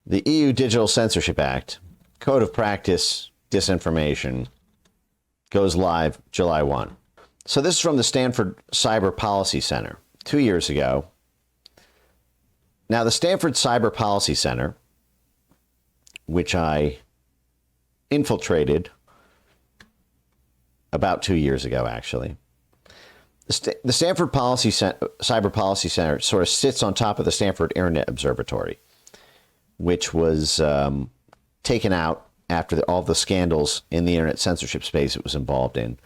The EU Digital Censorship Act, Code of Practice, Disinformation, goes live July 1. So this is from the Stanford Cyber Policy Center 2 years ago. Now, the Stanford Cyber Policy Center, which I infiltrated about 2 years ago, actually. The Stanford Cyber Policy Center sort of sits on top of the Stanford Internet Observatory, which was taken out after all the scandals in the internet censorship space it was involved in.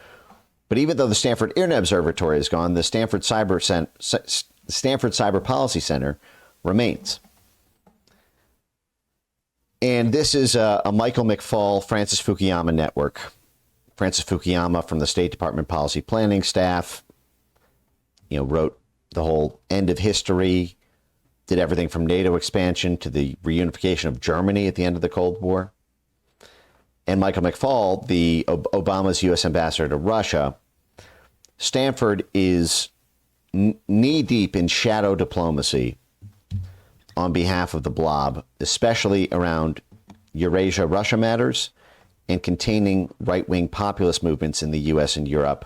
But even though the Stanford Internet Observatory is gone, the Stanford Cyber Policy Center remains. And this is a Michael McFaul, Francis Fukuyama network. Francis Fukuyama from the State Department Policy Planning staff, wrote the whole end of history, did everything from NATO expansion to the reunification of Germany at the end of the Cold War. And Michael McFaul, the Obama's U.S. ambassador to Russia. Stanford is knee-deep in shadow diplomacy on behalf of the blob, especially around Eurasia-Russia matters and containing right-wing populist movements in the U.S. and Europe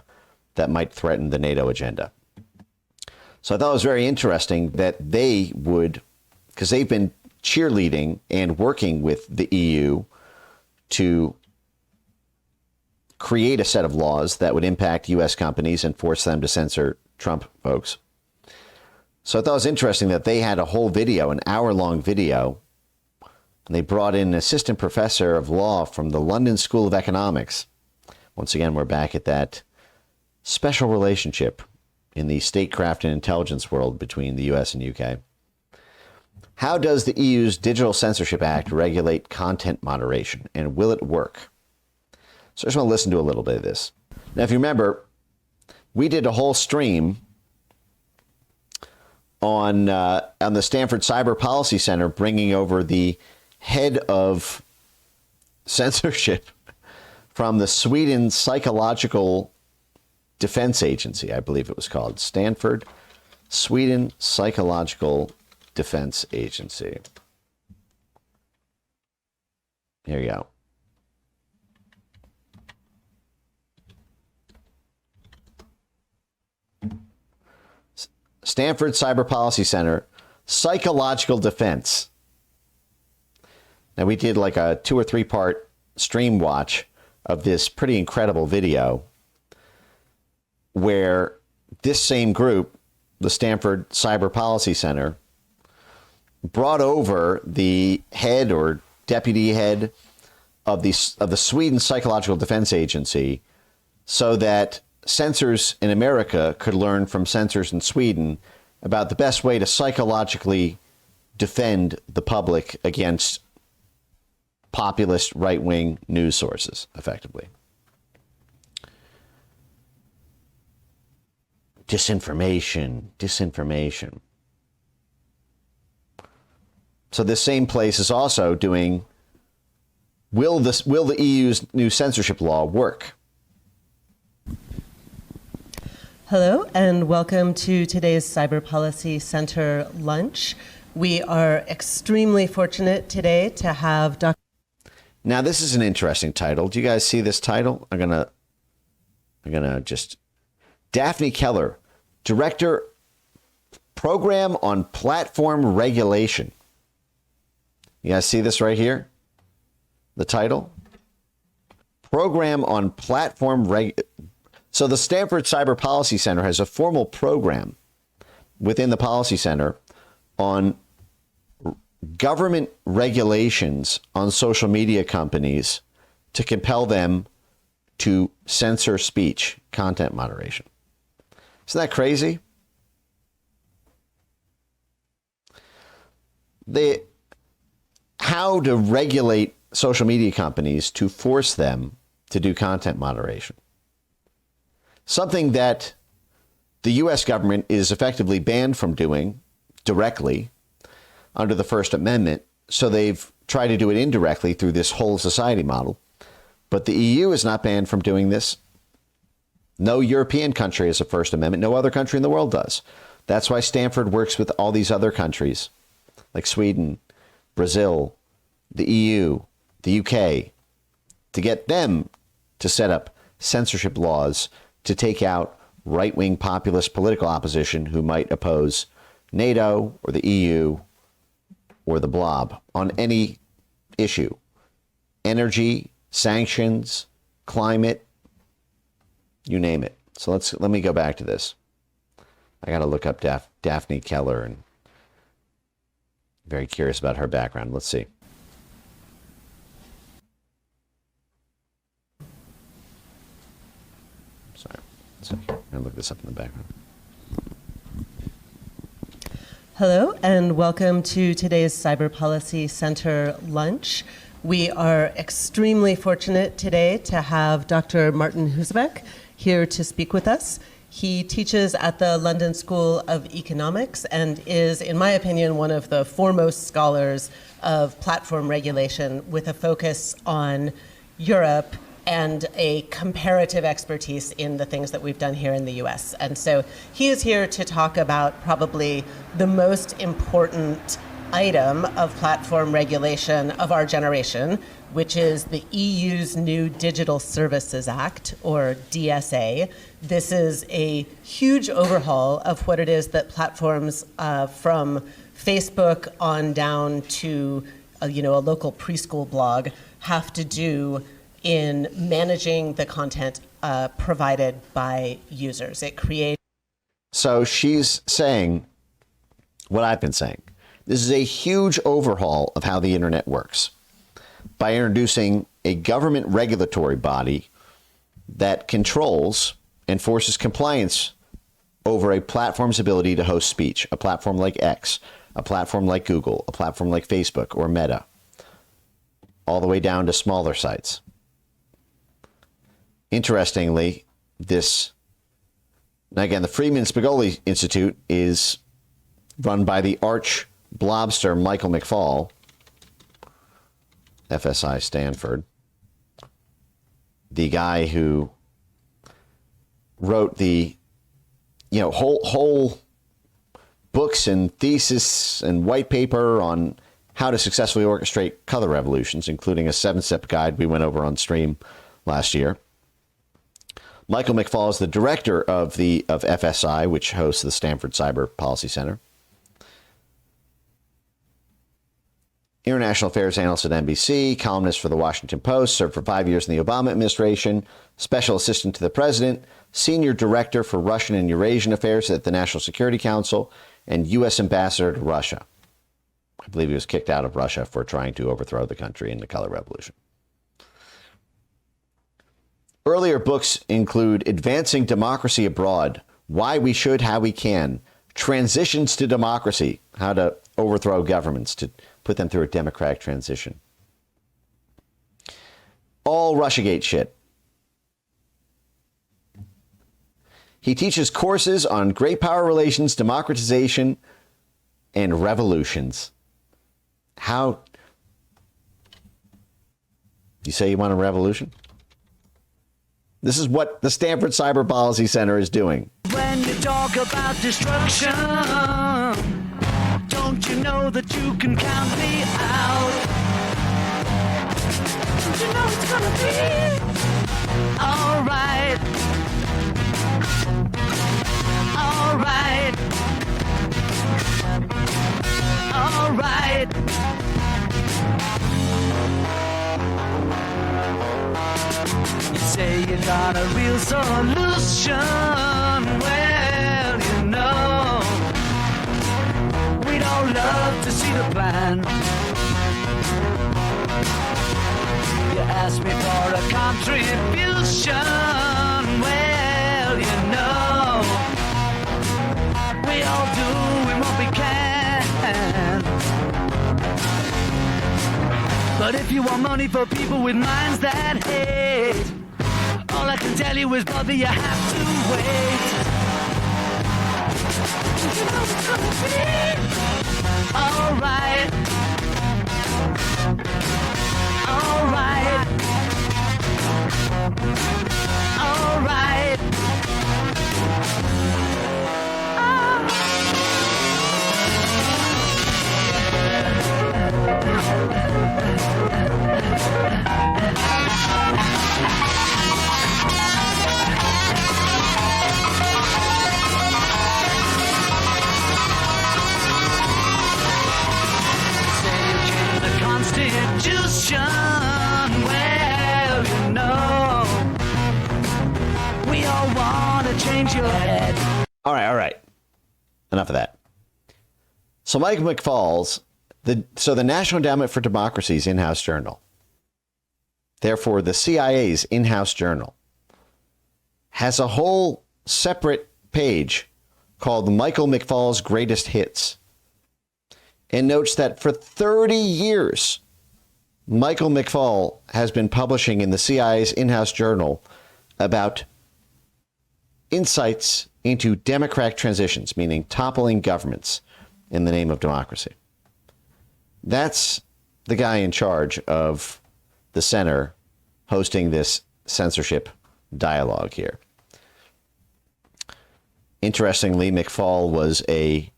that might threaten the NATO agenda. So I thought it was very interesting that they would, because they've been cheerleading and working with the EU to create a set of laws that would impact U.S. companies and force them to censor Trump folks. So I thought it was interesting that they had a whole video, an hour-long video, and they brought in an assistant professor of law from the London School of Economics. Once again, we're back at that special relationship in the statecraft and intelligence world between the U.S. and UK. How does the EU's Digital Censorship Act regulate content moderation, and will it work? So I just want to listen to a little bit of this. Now, if you remember, we did a whole stream on the Stanford Cyber Policy Center, bringing over the head of censorship from the Sweden Psychological Defense Agency, I believe it was called. Stanford, Sweden Psychological Defense Agency. Here you go. Stanford Cyber Policy Center, Psychological Defense. Now, we did like a 2 or 3 part stream watch of this pretty incredible video where this same group, the Stanford Cyber Policy Center, brought over the head or deputy head of the Sweden Psychological Defense Agency so that censors in America could learn from censors in Sweden about the best way to psychologically defend the public against populist right-wing news sources, effectively. Disinformation. So this same place is also doing, will the EU's new censorship law work? Hello, and welcome to today's Cyber Policy Center lunch. We are extremely fortunate today to have Dr. Now, this is an interesting title. Do you guys see this title? I'm gonna just Daphne Keller, Director, Program on Platform Regulation. You guys see this right here? The title? Program on Platform Regulation. So the Stanford Cyber Policy Center has a formal program within the Policy Center on government regulations on social media companies to compel them to censor speech, content moderation. Isn't that crazy? How to regulate social media companies to force them to do content moderation. Something that the U.S. government is effectively banned from doing directly under the First Amendment. So they've tried to do it indirectly through this whole society model. But the EU is not banned from doing this. No European country has a First Amendment. No other country in the world does. That's why Stanford works with all these other countries like Sweden, Brazil, the EU, the UK, to get them to set up censorship laws to take out right-wing populist political opposition who might oppose NATO or the EU or the blob on any issue. Energy, sanctions, climate, you name it. So let me go back to this. I got to look up Daphne Keller, and very curious about her background. Let's see. Sorry. I'm going to look this up in the background. Hello, and welcome to today's Cyber Policy Center lunch. We are extremely fortunate today to have Dr. Martin Huzebek here to speak with us. He teaches at the London School of Economics and is, in my opinion, one of the foremost scholars of platform regulation with a focus on Europe and a comparative expertise in the things that we've done here in the US. And so he is here to talk about probably the most important item of platform regulation of our generation, which is the EU's new Digital Services Act, or DSA. This is a huge overhaul of what it is that platforms from Facebook on down to a local preschool blog have to do in managing the content provided by users. It creates. So she's saying what I've been saying. This is a huge overhaul of how the internet works by introducing a government regulatory body that controls and forces compliance over a platform's ability to host speech, a platform like X, a platform like Google, a platform like Facebook or Meta, all the way down to smaller sites. Interestingly, again, the Freeman Spigoli Institute is run by the arch blobster Michael McFaul, FSI Stanford, the guy who wrote the whole books and thesis and white paper on how to successfully orchestrate color revolutions, including a 7-step guide we went over on stream last year. Michael McFaul is the director of FSI, which hosts the Stanford Cyber Policy Center. International Affairs analyst at NBC, columnist for the Washington Post, served for 5 years in the Obama administration, special assistant to the president, senior director for Russian and Eurasian affairs at the National Security Council, and U.S. ambassador to Russia. I believe he was kicked out of Russia for trying to overthrow the country in the color revolution. Earlier books include Advancing Democracy Abroad, Why We Should, How We Can, Transitions to Democracy, How to Overthrow Governments, to put them through a democratic transition. All Russiagate shit. He teaches courses on great power relations, democratization, and revolutions. How? You say you want a revolution? This is what the Stanford Cyber Policy Center is doing. When you talk about destruction, don't you know that you can count me out? Don't you know it's gonna be alright? Alright. Alright. You say you got a real solution. Well, you know, we'd all love to see the plan. You asked me for a contribution. Well, you know, we all do what we can. But if you want money for people with minds that hate, all I can tell you is, brother, you have to wait. You know it's gonna be alright. Alright. Alright. Constitution. Well, you know, we all want to change your head. All right. Enough of that. So Michael McFaul's, the National Endowment for Democracy's in-house journal, therefore the CIA's in-house journal, has a whole separate page called Michael McFaul's Greatest Hits, and notes that for 30 years, Michael McFaul has been publishing in the CIA's in-house journal about insights into democratic transitions, meaning toppling governments in the name of democracy. That's the guy in charge of the center hosting this censorship dialogue here. Interestingly, McFaul was a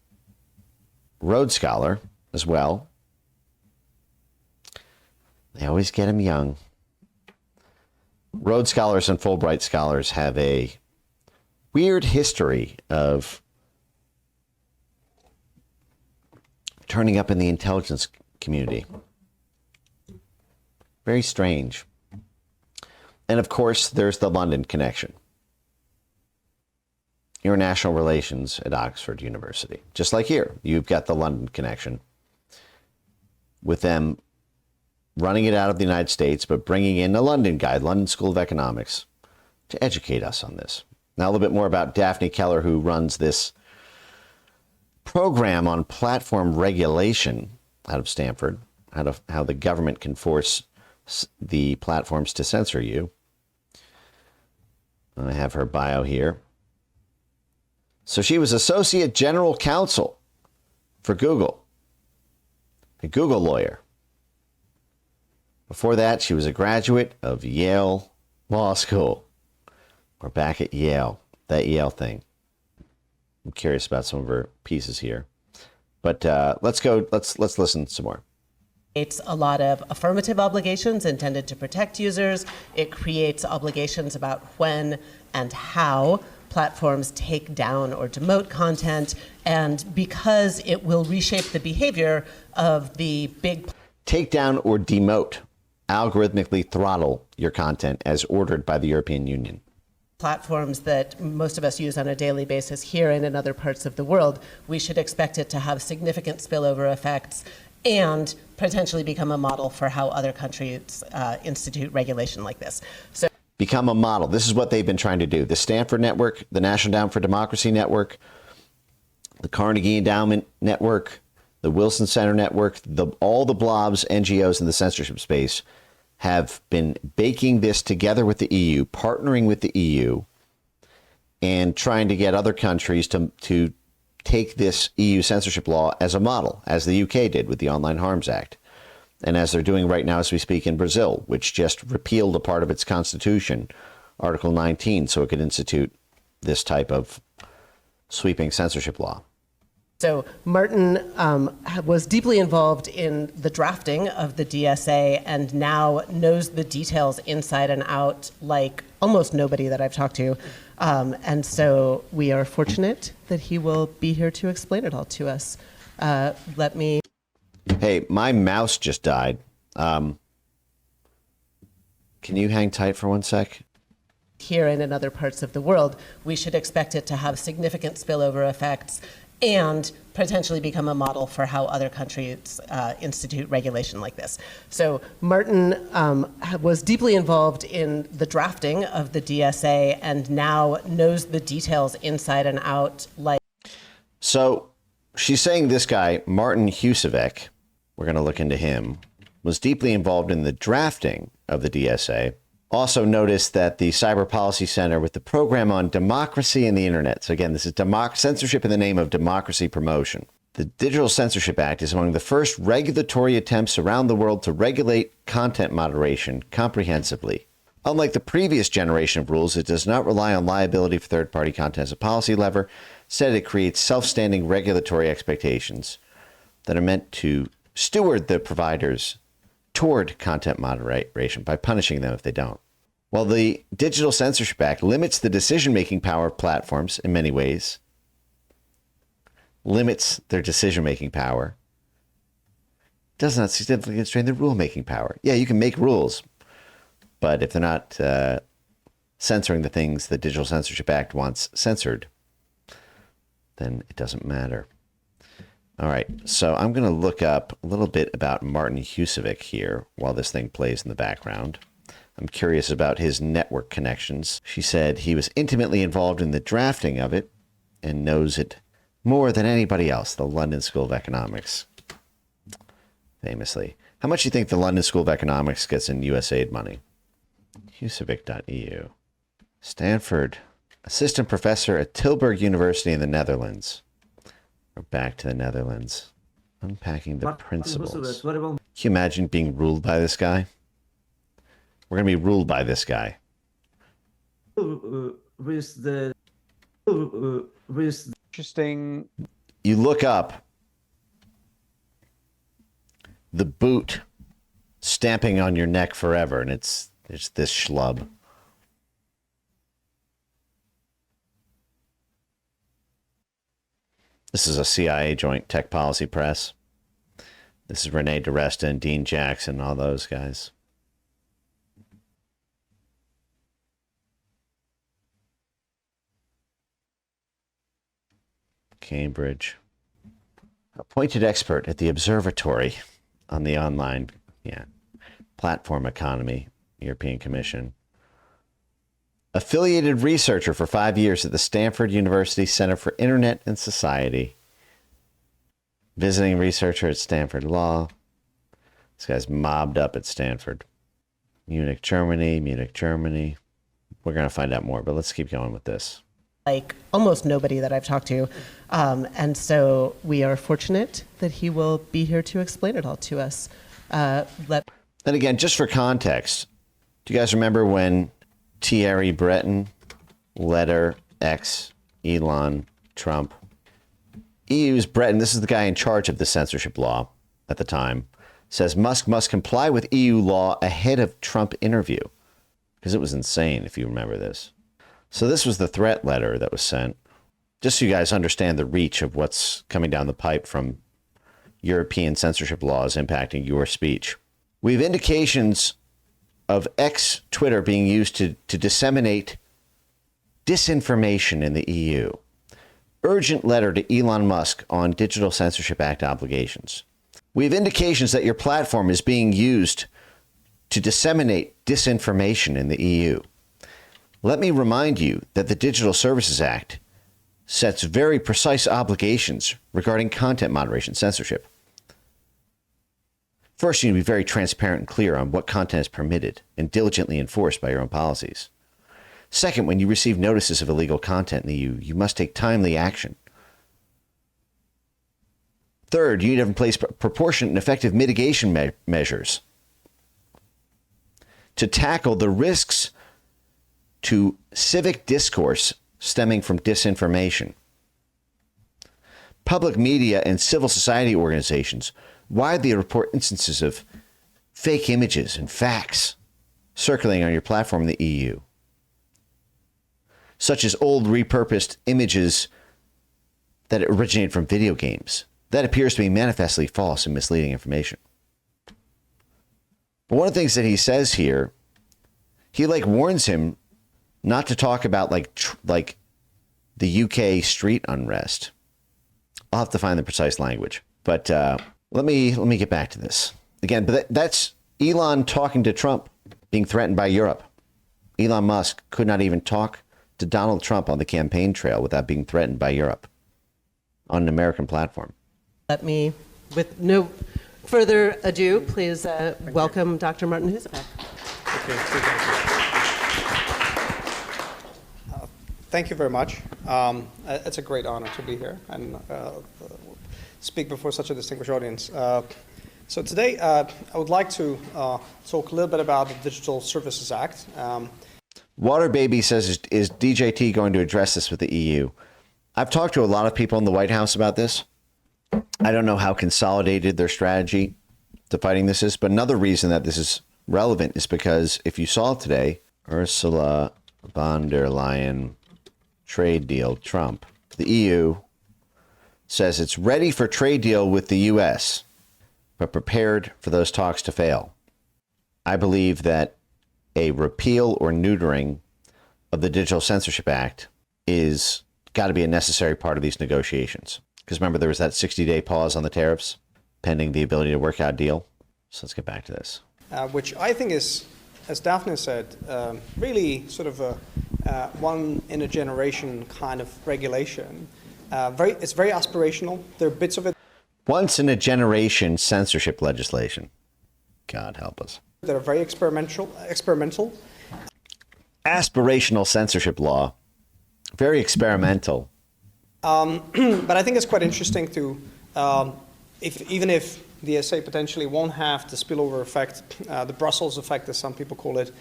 Rhodes Scholar as well. They always get him young. Rhodes Scholars and Fulbright Scholars have a weird history of turning up in the intelligence community. Very strange. And of course, there's the London connection. International relations at Oxford University. Just like here, you've got the London connection, with them running it out of the United States, but bringing in a London guy, London School of Economics, to educate us on this. Now a little bit more about Daphne Keller, who runs this program on platform regulation out of Stanford, how the government can force the platforms to censor you. I have her bio here. So she was Associate General Counsel for Google, a Google lawyer. Before that, she was a graduate of Yale Law School. We're back at Yale, that Yale thing. I'm curious about some of her pieces here. But let's listen some more. It's a lot of affirmative obligations intended to protect users. It creates obligations about when and how platforms take down or demote content. And because it will reshape the behavior of the big... Take down or demote, algorithmically throttle your content as ordered by the European Union. Platforms that most of us use on a daily basis here and in other parts of the world, we should expect it to have significant spillover effects and potentially become a model for how other countries institute regulation like this. So, become a model. This is what they've been trying to do. The Stanford Network, the National Endowment for Democracy Network, the Carnegie Endowment Network, the Wilson Center Network, all the blobs, NGOs in the censorship space have been baking this together with the EU, partnering with the EU, and trying to get other countries to take this EU censorship law as a model, as the UK did with the Online Harms Act. And as they're doing right now as we speak in Brazil, which just repealed a part of its constitution, Article 19, so it could institute this type of sweeping censorship law. So Martin was deeply involved in the drafting of the DSA and now knows the details inside and out like almost nobody that I've talked to. And so we are fortunate that he will be here to explain it all to us. Hey, my mouse just died. Can you hang tight for one sec? Here and in other parts of the world, we should expect it to have significant spillover effects and potentially become a model for how other countries institute regulation like this. So Martin was deeply involved in the drafting of the DSA and now knows the details inside and out. So she's saying this guy, Martin Husavec, we're going to look into him, was deeply involved in the drafting of the DSA. Also notice that the Cyber Policy Center with the program on democracy and the internet. So again, this is censorship in the name of democracy promotion. The Digital Censorship Act is among the first regulatory attempts around the world to regulate content moderation comprehensively. Unlike the previous generation of rules, it does not rely on liability for third-party content as a policy lever. Instead, it creates self-standing regulatory expectations that are meant to steward the providers toward content moderation by punishing them if they don't. While the Digital Censorship Act limits the decision-making power of platforms in many ways, limits their decision-making power, does not significantly constrain the rulemaking power. Yeah, you can make rules, but if they're not censoring the things the Digital Censorship Act wants censored, then it doesn't matter. All right, so I'm going to look up a little bit about Martin Husovic here while this thing plays in the background. I'm curious about his network connections. She said he was intimately involved in the drafting of it and knows it more than anybody else, the London School of Economics, famously. How much do you think the London School of Economics gets in USAID money? Husovic.eu. Stanford, assistant professor at Tilburg University in the Netherlands. We're back to the Netherlands. Unpacking the principles. Can you imagine being ruled by this guy? We're going to be ruled by this guy. Interesting. You look up the boot stamping on your neck forever, and it's this schlub. This is a CIA Joint Tech Policy Press. This is Renee DiResta and Dean Jackson, all those guys. Cambridge. Appointed expert at the Observatory on the online platform economy, European Commission. Affiliated researcher for 5 years at the Stanford University Center for Internet and Society. Visiting researcher at Stanford Law. This guy's mobbed up at Stanford. Munich, Germany. We're going to find out more, but let's keep going with this. Like almost nobody that I've talked to. And so we are fortunate that he will be here to explain it all to us. And again, just for context, do you guys remember when Thierry Breton, letter X, Elon, Trump? EU's Breton, this is the guy in charge of the censorship law at the time, says Musk must comply with EU law ahead of Trump interview. Because it was insane, if you remember this. So this was the threat letter that was sent. Just so you guys understand the reach of what's coming down the pipe from European censorship laws impacting your speech. We have indications of X Twitter being used to disseminate disinformation in the EU. Urgent letter to Elon Musk on Digital Censorship Act obligations. We have indications that your platform is being used to disseminate disinformation in the EU. Let me remind you that the Digital Services Act sets very precise obligations regarding content moderation censorship. First, you need to be very transparent and clear on what content is permitted and diligently enforced by your own policies. Second, when you receive notices of illegal content in the EU, you must take timely action. Third, you need to have in place proportionate and effective mitigation measures to tackle the risks to civic discourse stemming from disinformation. Public media and civil society organizations widely report instances of fake images and facts circulating on your platform in the EU, such as old repurposed images that originate from video games. That appears to be manifestly false and misleading information. But one of the things that he says here, he warns him not to talk about like the UK street unrest. I'll have to find the precise language, but let me get back to this again. But that's Elon talking to Trump, being threatened by Europe. Elon Musk could not even talk to Donald Trump on the campaign trail without being threatened by Europe on an American platform. Let me, with no further ado, please welcome Dr. Martin Husovic. Thank you very much. It's a great honor to be here and speak before such a distinguished audience. So today, I would like to talk a little bit about the Digital Services Act. Water Baby says, is DJT going to address this with the EU? I've talked to a lot of people in the White House about this. I don't know how consolidated their strategy to fighting this is, but another reason that this is relevant is because if you saw today, Ursula von der Leyen trade deal, Trump, the EU says it's ready for trade deal with the U.S. but prepared for those talks to fail. I believe that a repeal or neutering of the Digital Censorship Act is got to be a necessary part of these negotiations. Because remember, there was that 60-day pause on the tariffs pending the ability to work out a deal. So let's get back to this. Which I think is, as Daphne said, really sort of a one in a generation kind of regulation. It's very aspirational. There are bits of it Once in a generation censorship legislation. God help us. that are very experimental. Aspirational censorship law. Very experimental. But I think it's quite interesting to, even if the SA potentially won't have the spillover effect, the Brussels effect, as some people call it,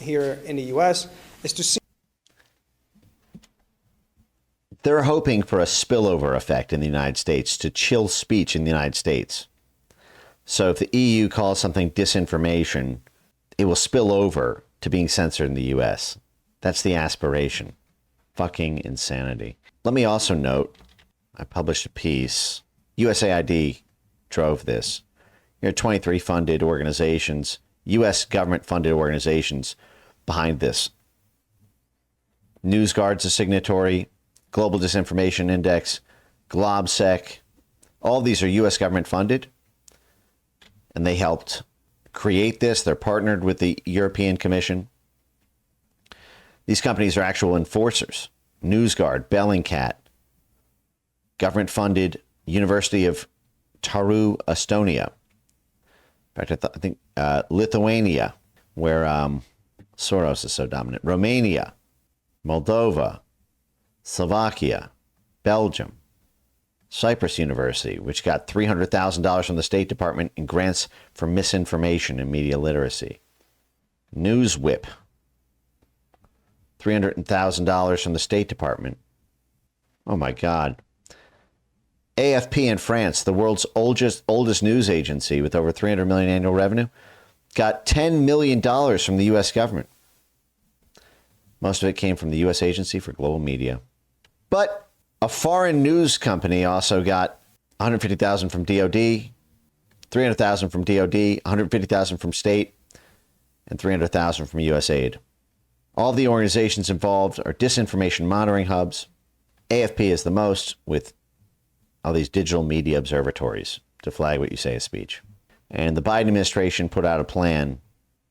here in the US, is to see. They're hoping for a spillover effect in the United States to chill speech in the United States. So if the EU calls something disinformation, it will spill over to being censored in the US. That's the aspiration. Fucking insanity. Let me also note, I published a piece. USAID drove this. There are 23 funded organizations, US government funded organizations behind this. NewsGuard's a signatory, Global Disinformation Index, GlobSec. All these are US government funded, and they helped create this. They're partnered with the European Commission. These companies are actual enforcers. NewsGuard, Bellingcat, government-funded University of Taru, Estonia. In fact, I think Lithuania, where Soros is so dominant. Romania, Moldova, Slovakia, Belgium, Cyprus University, which got $300,000 from the State Department in grants for misinformation and media literacy. NewsWhip, $300,000 from the State Department. Oh my God. AFP in France, the world's oldest news agency with over 300 million annual revenue, got $10 million from the U.S. government. Most of it came from the U.S. Agency for Global Media. But a foreign news company also got $150,000 from DOD, $300,000 from DOD, $150,000 from state, and $300,000 from USAID. All the organizations involved are disinformation monitoring hubs. AFP is the most, with all these digital media observatories to flag what you say is speech. And the Biden administration put out a plan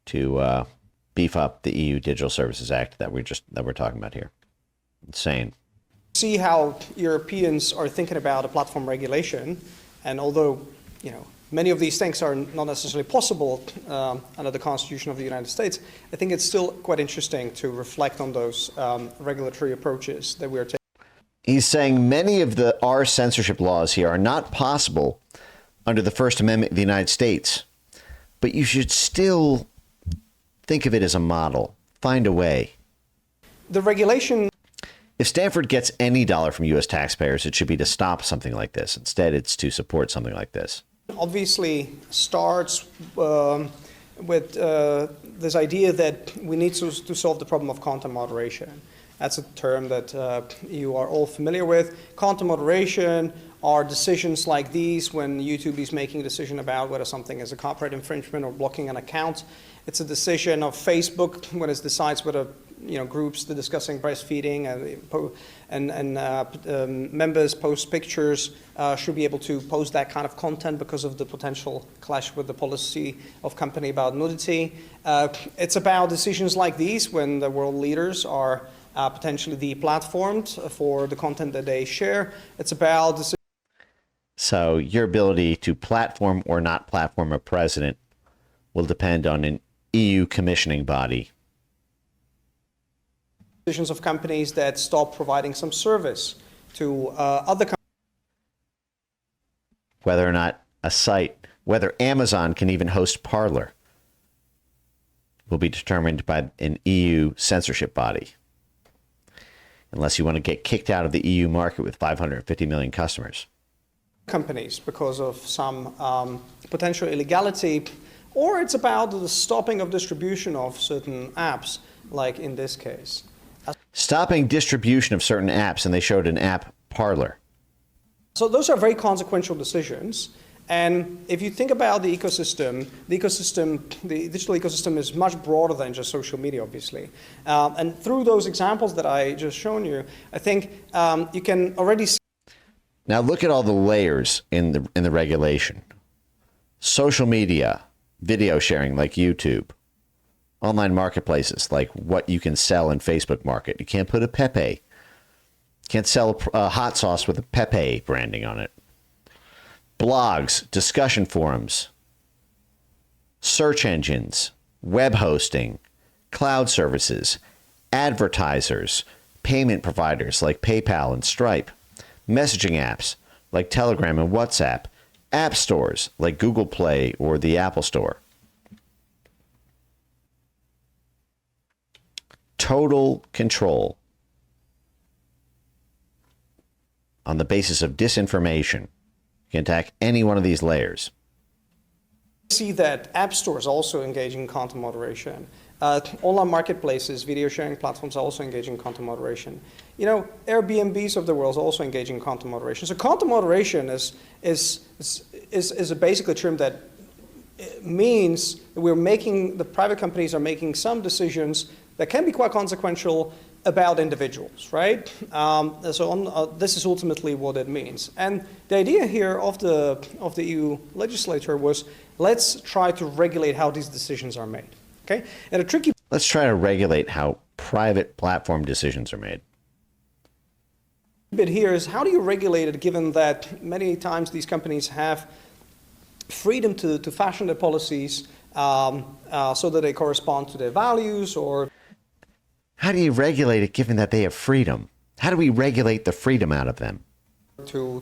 to beef up the EU Digital Services Act that we're talking about here. Insane. See how Europeans are thinking about a platform regulation, and although many of these things are not necessarily possible under the Constitution of the United States, I think it's still quite interesting to reflect on those regulatory approaches that we are taking. He's saying many of our censorship laws here are not possible under the First Amendment of the United States, but you should still think of it as a model. Find a way. The regulation. If Stanford gets any dollar from U.S. taxpayers, it should be to stop something like this. Instead, it's to support something like this. Obviously Starts with this idea that we need to solve the problem of content moderation. That's a term that you are all familiar with. Content moderation are decisions like these when YouTube is making a decision about whether something is a copyright infringement or blocking an account. It's a decision of Facebook when it decides whether groups that are discussing breastfeeding and members post pictures should be able to post that kind of content because of the potential clash with the policy of company about nudity. It's about decisions like these when the world leaders are potentially deplatformed for the content that they share. It's about so your ability to platform or not platform a president will depend on an EU commissioning body. Decisions of companies that stop providing some service to other companies. Whether or not a site, whether Amazon can even host Parler, will be determined by an EU censorship body. Unless you want to get kicked out of the EU market with 550 million customers. Companies because of some potential illegality, or it's about the stopping of distribution of certain apps, like in this case. Stopping distribution of certain apps, and they showed an app, Parler. So those are very consequential decisions, And if you think about the ecosystem, the digital ecosystem is much broader than just social media, obviously. And through those examples that I just shown you, I think you can already see. Now look at all the layers in the regulation. Social media, video sharing like YouTube, online marketplaces like what you can sell in Facebook Market. You can't put a Pepe. Can't sell a hot sauce with a Pepe branding on it. Blogs, discussion forums, search engines, web hosting, cloud services, advertisers, payment providers like PayPal and Stripe, messaging apps like Telegram and WhatsApp, app stores like Google Play or the Apple Store. Total control on the basis of disinformation. You can attack any one of these layers. See that app stores also engage in content moderation. Online marketplaces, video sharing platforms are also engaging in content moderation. You know, Airbnbs of the world also engage in content moderation. So content moderation is a basically term that means that the private companies are making some decisions that can be quite consequential about individuals, right? This is ultimately what it means. And the idea here of the EU legislature was, let's try to regulate how these decisions are made, okay? And a tricky... Let's try to regulate how private platform decisions are made. Bit here is, how do you regulate it given that many times these companies have freedom to fashion their policies so that they correspond to their values or... How do you regulate it given that they have freedom? How do we regulate the freedom out of them? To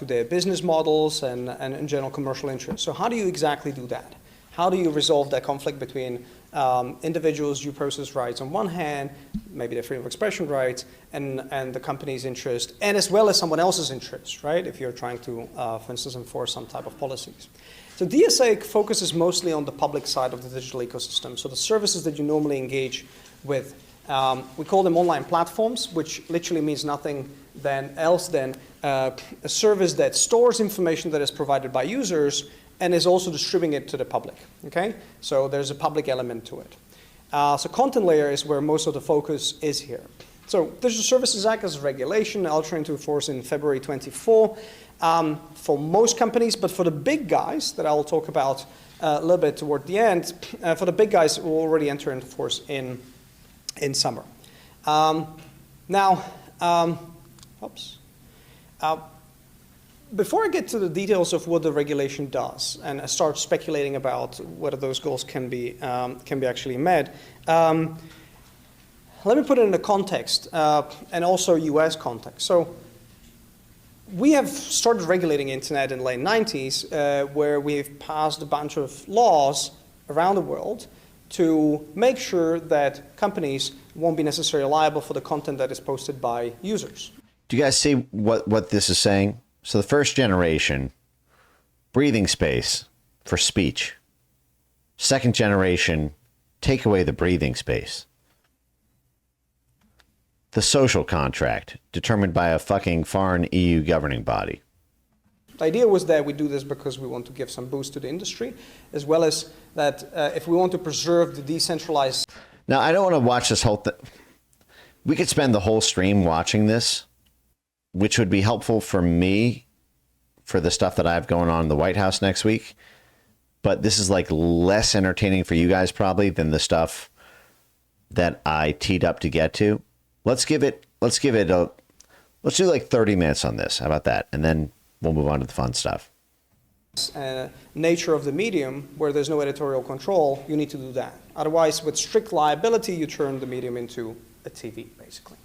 their business models and in general commercial interests. So how do you exactly do that? How do you resolve that conflict between individuals' due process rights on one hand, maybe their freedom of expression rights, and the company's interest, and as well as someone else's interest, right? If you're trying to, for instance, enforce some type of policies. So DSA focuses mostly on the public side of the digital ecosystem. So the services that you normally engage with. We call them online platforms, which literally means nothing else than a service that stores information that is provided by users and is also distributing it to the public, okay? So there's a public element to it. So content layer is where most of the focus is here. So Digital Services Act is a regulation, entering into force in February 24 for most companies, but for the big guys that I'll talk about a little bit toward the end, for the big guys, it will already enter into force in summer. Before I get to the details of what the regulation does and I start speculating about whether those goals can be actually met, let me put it in a context and also US context. So we have started regulating internet in the late 90s where we've passed a bunch of laws around the world to make sure that companies won't be necessarily liable for the content that is posted by users. Do you guys see what this is saying? So the first generation, breathing space for speech. Second generation, take away the breathing space. The social contract, determined by a fucking foreign EU governing body. The idea was that we do this because we want to give some boost to the industry, as well as that if we want to preserve the decentralized... Now, I don't want to watch this whole thing. We could spend the whole stream watching this, which would be helpful for me for the stuff that I have going on in the White House next week. But this is like less entertaining for you guys probably than the stuff that I teed up to get to. Let's do like 30 minutes on this. How about that? And then we'll move on to the fun stuff. Nature of the medium, where there's no editorial control, you need to do that. Otherwise, with strict liability, you turn the medium into a TV, basically.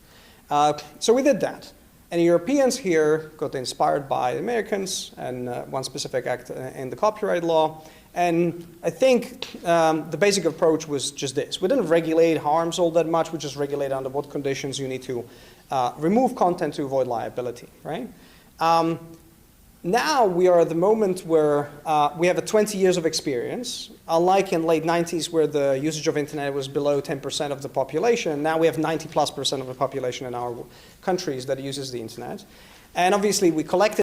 So we did that. And Europeans here got inspired by Americans and one specific act in the copyright law. And I think the basic approach was just this. We didn't regulate harms all that much. We just regulate under what conditions you need to remove content to avoid liability, right? Now we are at the moment where we have 20 years of experience. Unlike in late 90s where the usage of internet was below 10% of the population, now we have 90+% of the population in our countries that uses the internet. And obviously we collected...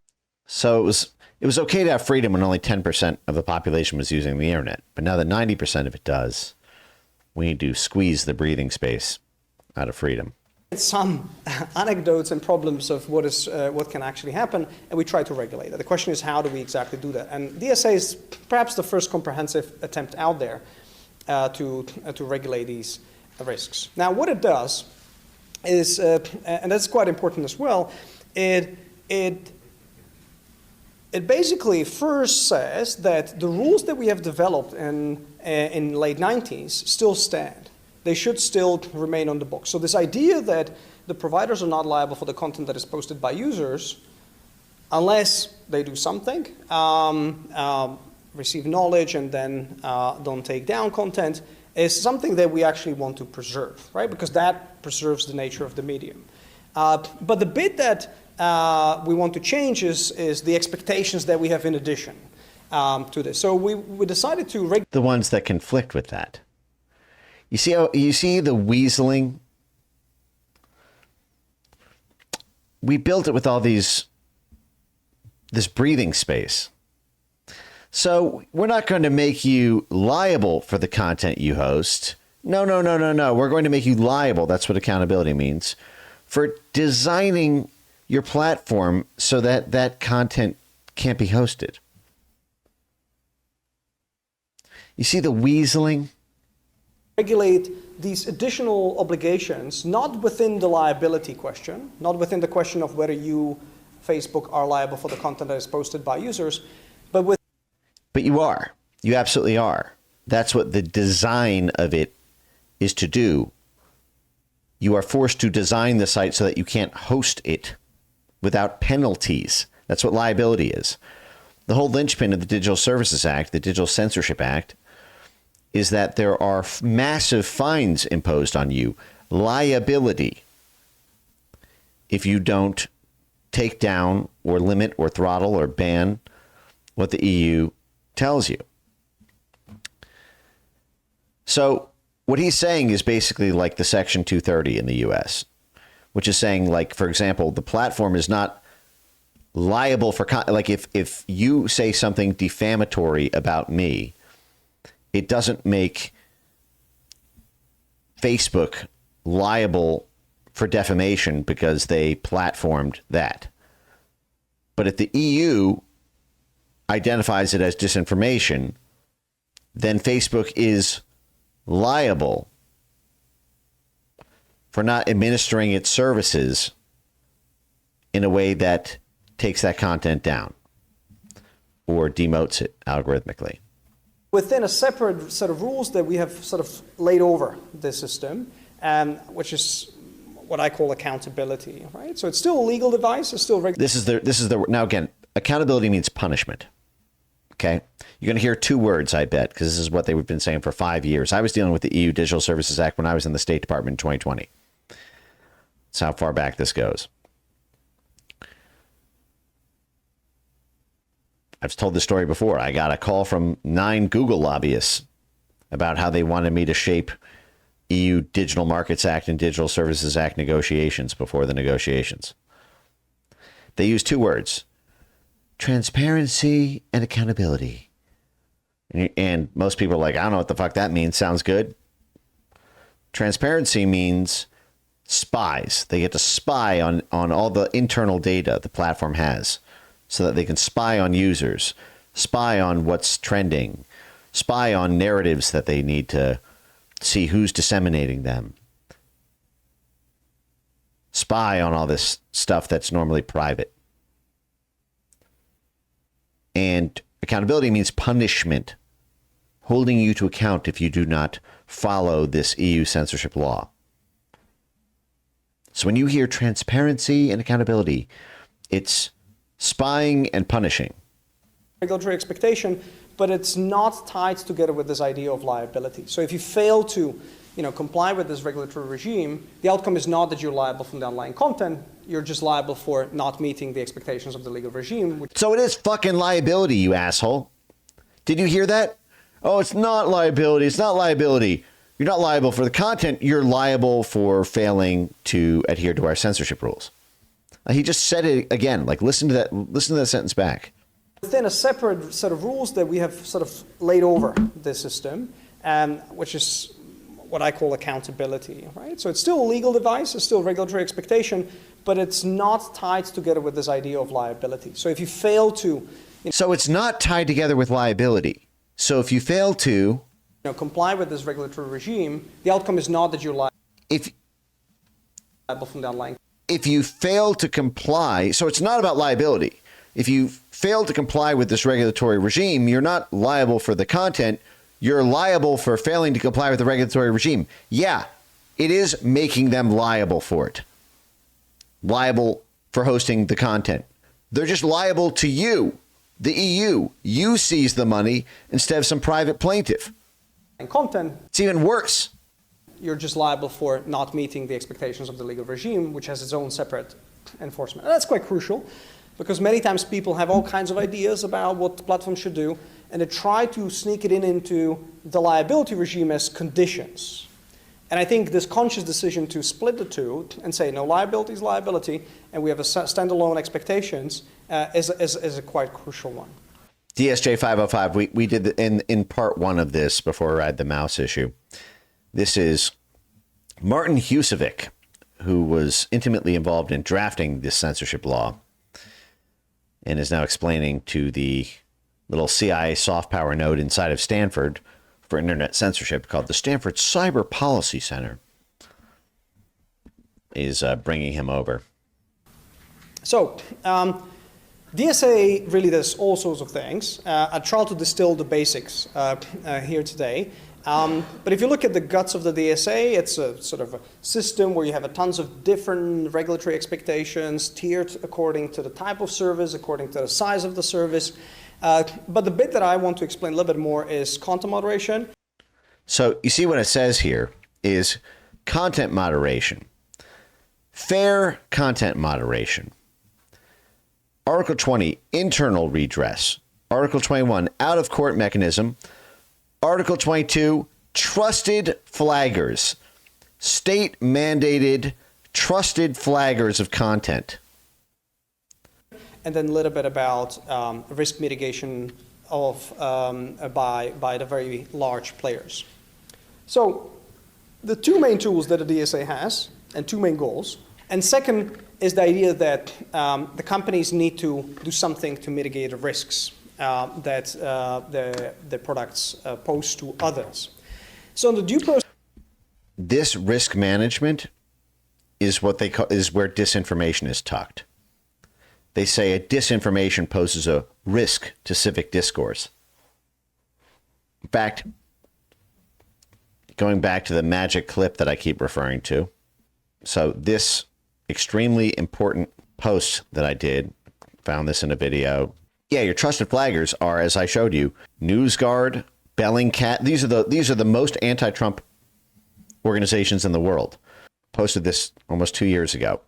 So it was okay to have freedom when only 10% of the population was using the internet. But now that 90% of it does, we need to squeeze the breathing space out of freedom. Some anecdotes and problems of what can actually happen, and we try to regulate it. The question is, how do we exactly do that? And DSA is perhaps the first comprehensive attempt out there to regulate these risks. Now, what it does is, and that's quite important as well, it basically first says that the rules that we have developed in late 90s still stand. They should still remain on the books. So this idea that the providers are not liable for the content that is posted by users unless they do something, receive knowledge and then don't take down content, is something that we actually want to preserve, right? Because that preserves the nature of the medium. But the bit that we want to change is the expectations that we have in addition to this. So we decided to regulate the ones that conflict with that. You see the weaseling? We built it with all this breathing space. So we're not going to make you liable for the content you host. No. We're going to make you liable. That's what accountability means. For designing your platform so that that content can't be hosted. You see the weaseling? Regulate these additional obligations, not within the liability question, not within the question of whether you, Facebook, are liable for the content that is posted by users, but with... But you are. You absolutely are. That's what the design of it is to do. You are forced to design the site so that you can't host it without penalties. That's what liability is. The whole linchpin of the Digital Services Act, the Digital Censorship Act, is that there are massive fines imposed on you, liability, if you don't take down or limit or throttle or ban what the EU tells you. So what he's saying is basically like the Section 230 in the US, which is saying, like, for example, the platform is not liable for, like, if you say something defamatory about me, it doesn't make Facebook liable for defamation because they platformed that. But if the EU identifies it as disinformation, then Facebook is liable for not administering its services in a way that takes that content down or demotes it algorithmically. Within a separate set of rules that we have sort of laid over the system, which is what I call accountability, right? So it's still a legal device, it's still This is the now again, accountability means punishment. Okay? You're going to hear two words, I bet, because this is what they've been saying for 5 years. I was dealing with the EU Digital Services Act when I was in the State Department in 2020. That's how far back this goes. I've told this story before. I got a call from 9 Google lobbyists about how they wanted me to shape EU Digital Markets Act and Digital Services Act negotiations before the negotiations. They used two words, transparency and accountability. And most people are like, I don't know what the fuck that means. Sounds good. Transparency means spies. They get to spy on all the internal data the platform has, so that they can spy on users, spy on what's trending, spy on narratives that they need to see who's disseminating them, spy on all this stuff that's normally private. And accountability means punishment, holding you to account if you do not follow this EU censorship law. So when you hear transparency and accountability, it's spying and punishing. Regulatory expectation, but it's not tied together with this idea of liability. So if you fail to, comply with this regulatory regime, the outcome is not that you're liable from the underlying content. You're just liable for not meeting the expectations of the legal regime. So it is fucking liability, you asshole. Did you hear that? Oh, it's not liability. It's not liability. You're not liable for the content. You're liable for failing to adhere to our censorship rules. He just said it again. Like, listen to that sentence back. Within a separate set of rules that we have sort of laid over the system, which is what I call accountability, right? So it's still a legal device, it's still regulatory expectation, but it's not tied together with this idea of liability. So if you fail to... So it's not tied together with liability. So if you fail to... comply with this regulatory regime, the outcome is not that you're liable from the underlying... If you fail to comply, so it's not about liability. If you fail to comply with this regulatory regime, you're not liable for the content. You're liable for failing to comply with the regulatory regime. Yeah, it is making them liable for it. Liable for hosting the content. They're just liable to you, the EU. You seize the money instead of some private plaintiff. And content. It's even worse. You're just liable for not meeting the expectations of the legal regime, which has its own separate enforcement. And that's quite crucial, because many times people have all kinds of ideas about what the platform should do, and they try to sneak it into the liability regime as conditions. And I think this conscious decision to split the two and say, no, liability is liability, and we have a standalone expectations is a quite crucial one. DSJ 505, we did in part one of this before I had the mouse issue. This is Martin Husovic, who was intimately involved in drafting this censorship law and is now explaining to the little CIA soft power node inside of Stanford for internet censorship called the Stanford Cyber Policy Center, is bringing him over. So, DSA really does all sorts of things. I try to distill the basics here today. But if you look at the guts of the DSA, it's a sort of a system where you have tons of different regulatory expectations tiered according to the type of service, according to the size of the service. But the bit that I want to explain a little bit more is content moderation. So you see what it says here is content moderation, fair content moderation. Article 20, internal redress. Article 21, out-of-court mechanism. Article 22, trusted flaggers. State-mandated trusted flaggers of content. And then a little bit about risk mitigation of by the very large players. So the two main tools that the DSA has, and two main goals. And second is the idea that the companies need to do something to mitigate the risks that the products pose to others. So in the due process, this risk management is what they call, is where disinformation is tucked. They say a disinformation poses a risk to civic discourse. In fact, going back to the magic clip that I keep referring to. So this extremely important post that I did, found this in a video. Yeah, your trusted flaggers are, as I showed you, NewsGuard, Bellingcat. These are the most anti-Trump organizations in the world. Posted this almost 2 years ago.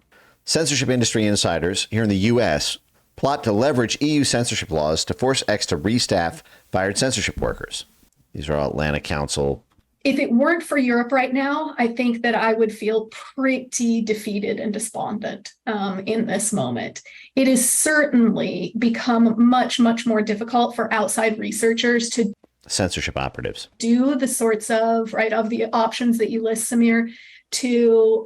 Censorship industry insiders here in the U.S. plot to leverage EU censorship laws to force X to restaff fired censorship workers. These are all Atlanta Council. If it weren't for Europe right now, I think that I would feel pretty defeated and despondent in this moment. It has certainly become much, much more difficult for outside researchers to censorship operatives do the sorts of the options that you list, Samir, to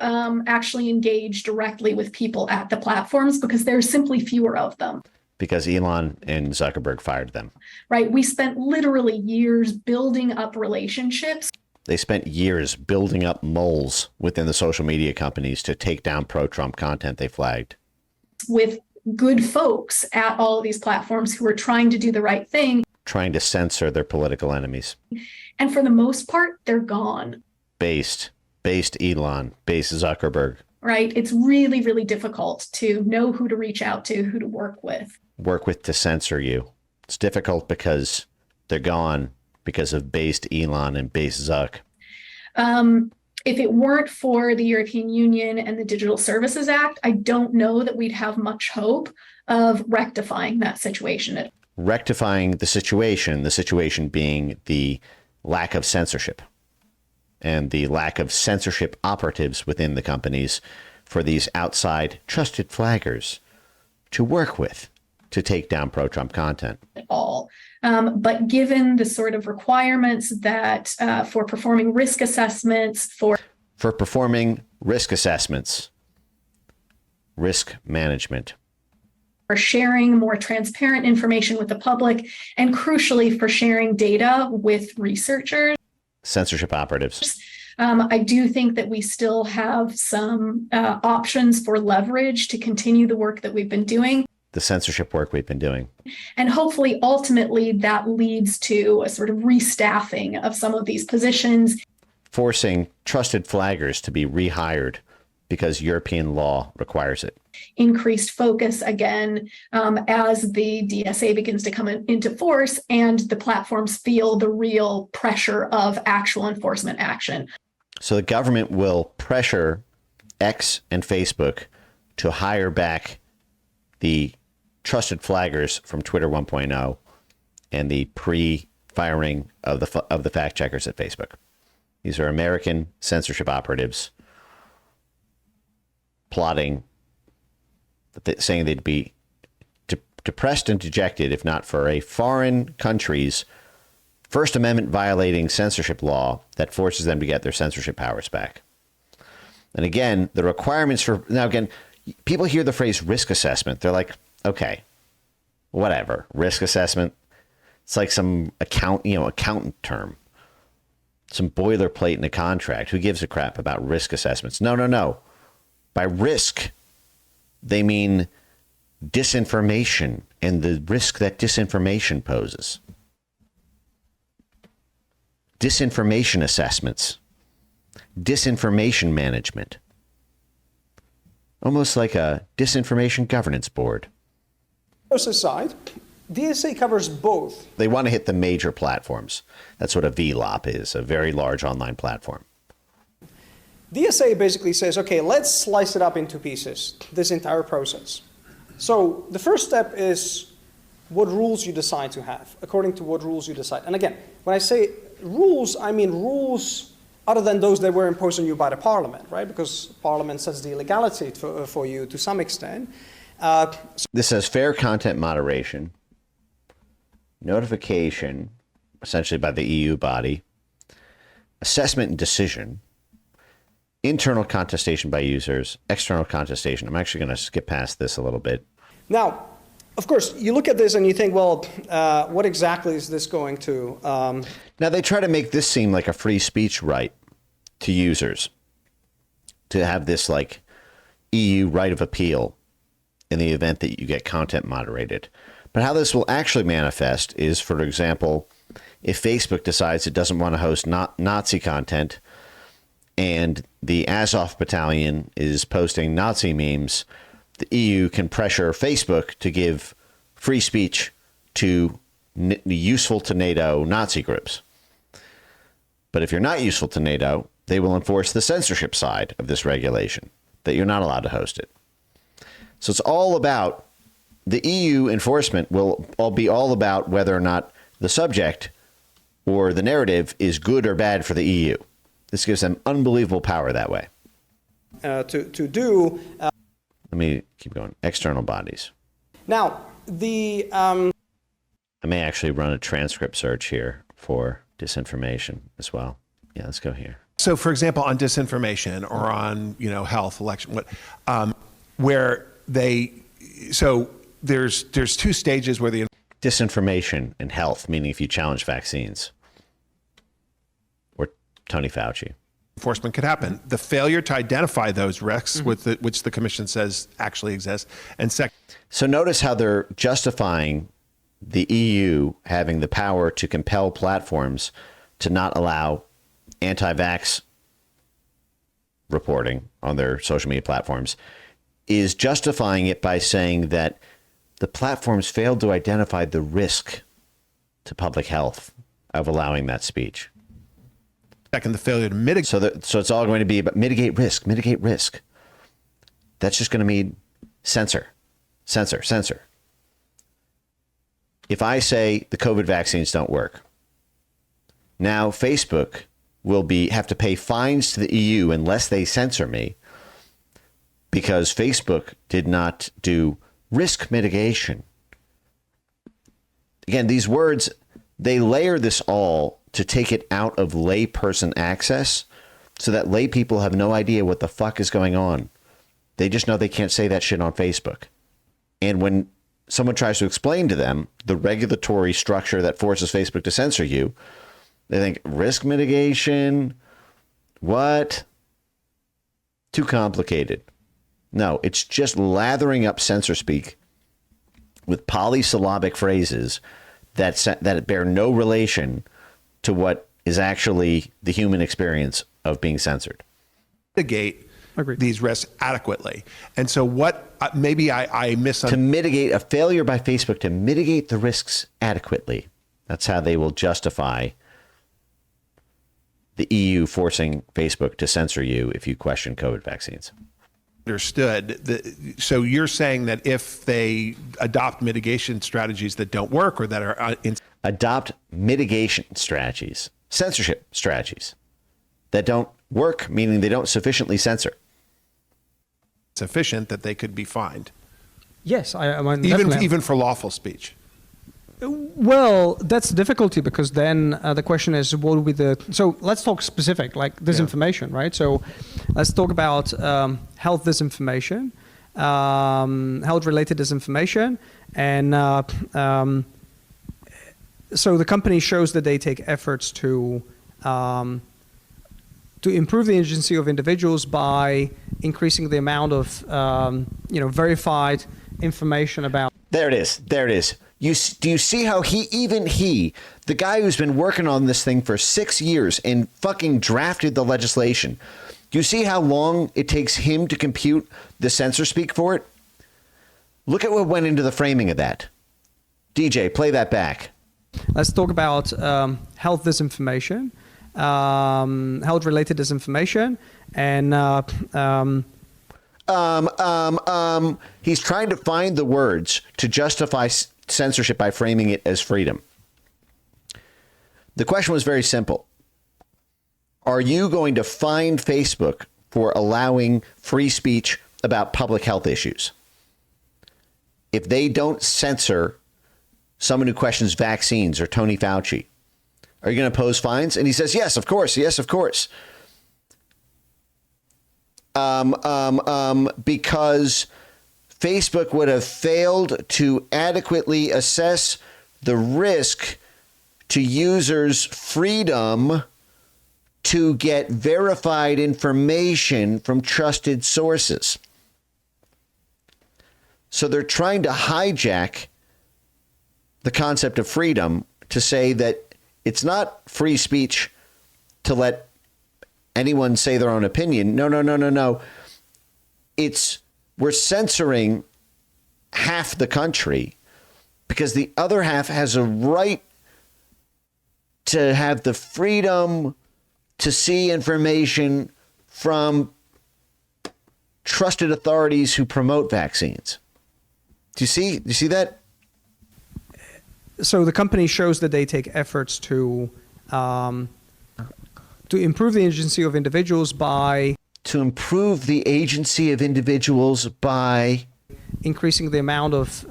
actually engage directly with people at the platforms because there are simply fewer of them. Because Elon and Zuckerberg fired them. Right. We spent literally years building up relationships. They spent years building up moles within the social media companies to take down pro-Trump content they flagged. With good folks at all of these platforms who are trying to do the right thing. Trying to censor their political enemies. And for the most part, they're gone. Based Elon, based Zuckerberg. Right. It's really, really difficult to know who to reach out to, who to work with. Work with to censor you. It's difficult because they're gone because of based Elon and based Zuck. If it weren't for the European Union and the Digital Services Act, I don't know that we'd have much hope of rectifying that situation. Rectifying the situation being the lack of censorship and the lack of censorship operatives within the companies for these outside trusted flaggers to work with to take down pro-Trump content. At all. But given the sort of requirements that for performing risk assessments, for performing risk assessments, risk management, for sharing more transparent information with the public, and crucially for sharing data with researchers, censorship operatives. I do think that we still have some options for leverage to continue the work that we've been doing. The censorship work we've been doing. And hopefully, ultimately, that leads to a sort of restaffing of some of these positions. Forcing trusted flaggers to be rehired because European law requires it. Increased focus again as the DSA begins to come into force and the platforms feel the real pressure of actual enforcement action. So the government will pressure X and Facebook to hire back the trusted flaggers from Twitter 1.0 and the pre-firing of the fact checkers at Facebook. These are American censorship operatives plotting, saying they'd be depressed and dejected if not for a foreign country's First Amendment violating censorship law that forces them to get their censorship powers back. And again, the requirements for, now again, people hear the phrase risk assessment. They're like, okay, whatever, risk assessment. It's like some accountant term, some boilerplate in a contract. Who gives a crap about risk assessments? No. By risk, they mean disinformation and the risk that disinformation poses. Disinformation assessments, disinformation management, almost like a disinformation governance board. Aside, DSA covers both. They want to hit the major platforms. That's what a VLOP is, a very large online platform. DSA basically says, okay, let's slice it up into pieces, this entire process. So the first step is what rules you decide to have, according to what rules you decide. And again, when I say rules, I mean rules other than those that were imposed on you by the parliament, right? Because parliament sets the legality for you to some extent. This says fair content moderation, notification, essentially by the EU body, assessment and decision, internal contestation by users, external contestation. I'm actually going to skip past this a little bit. Now, of course, you look at this and you think, well, what exactly is this going to? Now, they try to make this seem like a free speech right to users, to have this like EU right of appeal in the event that you get content moderated. But how this will actually manifest is, for example, if Facebook decides it doesn't want to host Nazi content and the Azov battalion is posting Nazi memes, the EU can pressure Facebook to give free speech to useful to NATO Nazi groups. But if you're not useful to NATO, they will enforce the censorship side of this regulation, that you're not allowed to host it. So it's all about, the EU enforcement will be all about whether or not the subject or the narrative is good or bad for the EU. This gives them unbelievable power that way. To do. Let me keep going. External bodies. Now, the. I may actually run a transcript search here for disinformation as well. Yeah, let's go here. So, for example, on disinformation or on, health, election, where they, so there's two stages where the disinformation and health, meaning if you challenge vaccines, or Tony Fauci. Enforcement could happen. The failure to identify those risks, which the commission says actually exist, and second. So notice how they're justifying the EU having the power to compel platforms to not allow anti-vax reporting on their social media platforms, is justifying it by saying that the platforms failed to identify the risk to public health of allowing that speech. Second, the failure to mitigate. So it's all going to be about mitigate risk. That's just going to mean censor. If I say the COVID vaccines don't work, now Facebook will have to pay fines to the EU unless they censor me because Facebook did not do risk mitigation. Again, these words, they layer this all to take it out of layperson access so that lay people have no idea what the fuck is going on. They just know they can't say that shit on Facebook. And when someone tries to explain to them the regulatory structure that forces Facebook to censor you, they think, risk mitigation? What? Too complicated. No, it's just lathering up censor speak with polysyllabic phrases that bear no relation to what is actually the human experience of being censored. Mitigate Agreed. these risks adequately. And so what maybe I misunderstood. To mitigate a failure by Facebook to mitigate the risks adequately. That's how they will justify the EU forcing Facebook to censor you if you question COVID vaccines. So you're saying that if they adopt mitigation strategies that don't work or that are Adopt mitigation strategies, censorship strategies that don't work, meaning they don't sufficiently censor. insufficient, that they could be fined, Yes, I mean, definitely. even for lawful speech. Well, that's the difficulty, because then the question is, what would be the... So let's talk specific, like disinformation, right? So let's talk about health disinformation, health-related disinformation. And so the company shows that they take efforts to improve the agency of individuals by increasing the amount of verified information about... There it is. There it is. Do you see how he, the guy who's been working on this thing for 6 years and fucking drafted the legislation, do you see how long it takes him to compute the censor speak for it? Look at what went into the framing of that. DJ, play that back. Let's talk about health disinformation, health-related disinformation, and he's trying to find the words to justify censorship by framing it as freedom. The question was very simple. Are you going to fine Facebook for allowing free speech about public health issues? If they don't censor someone who questions vaccines or Tony Fauci, are you going to impose fines? And he says, yes, of course. Yes, of course. Because Facebook would have failed to adequately assess the risk to users' freedom to get verified information from trusted sources. So they're trying to hijack the concept of freedom to say that it's not free speech to let anyone say their own opinion. No. We're censoring half the country because the other half has a right to have the freedom to see information from trusted authorities who promote vaccines. Do you see that? So the company shows that they take efforts to improve the agency of individuals by... To improve the agency of individuals by... Increasing the amount of,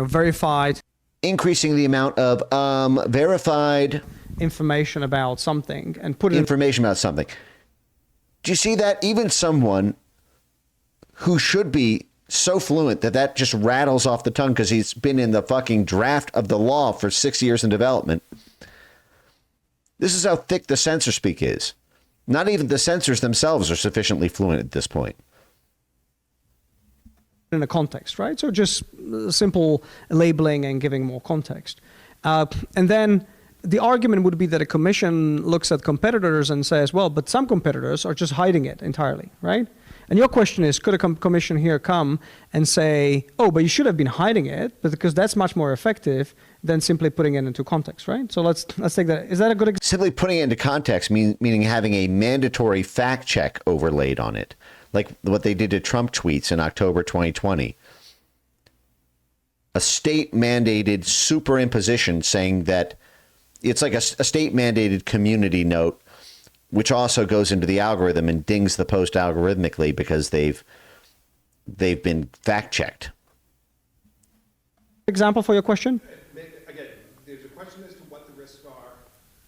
verified... Increasing the amount of verified... Information about something and put it... Information about something. Do you see that? Even someone who should be so fluent that just rattles off the tongue because he's been in the fucking draft of the law for 6 years in development. This is how thick the censor speak is. Not even the censors themselves are sufficiently fluent at this point. In a context, right? So just simple labeling and giving more context. And then the argument would be that a commission looks at competitors and says, well, but some competitors are just hiding it entirely, right? And your question is, could a commission here come and say, oh, but you should have been hiding it, but because that's much more effective than simply putting it into context, right? So let's take that. Is that a good example? Simply putting it into context, meaning having a mandatory fact check overlaid on it, like what they did to Trump tweets in October 2020. A state mandated superimposition saying that it's like a state mandated community note, which also goes into the algorithm and dings the post algorithmically because they've they've been fact-checked. Example for your question? Again, there's a question as to what the risks are,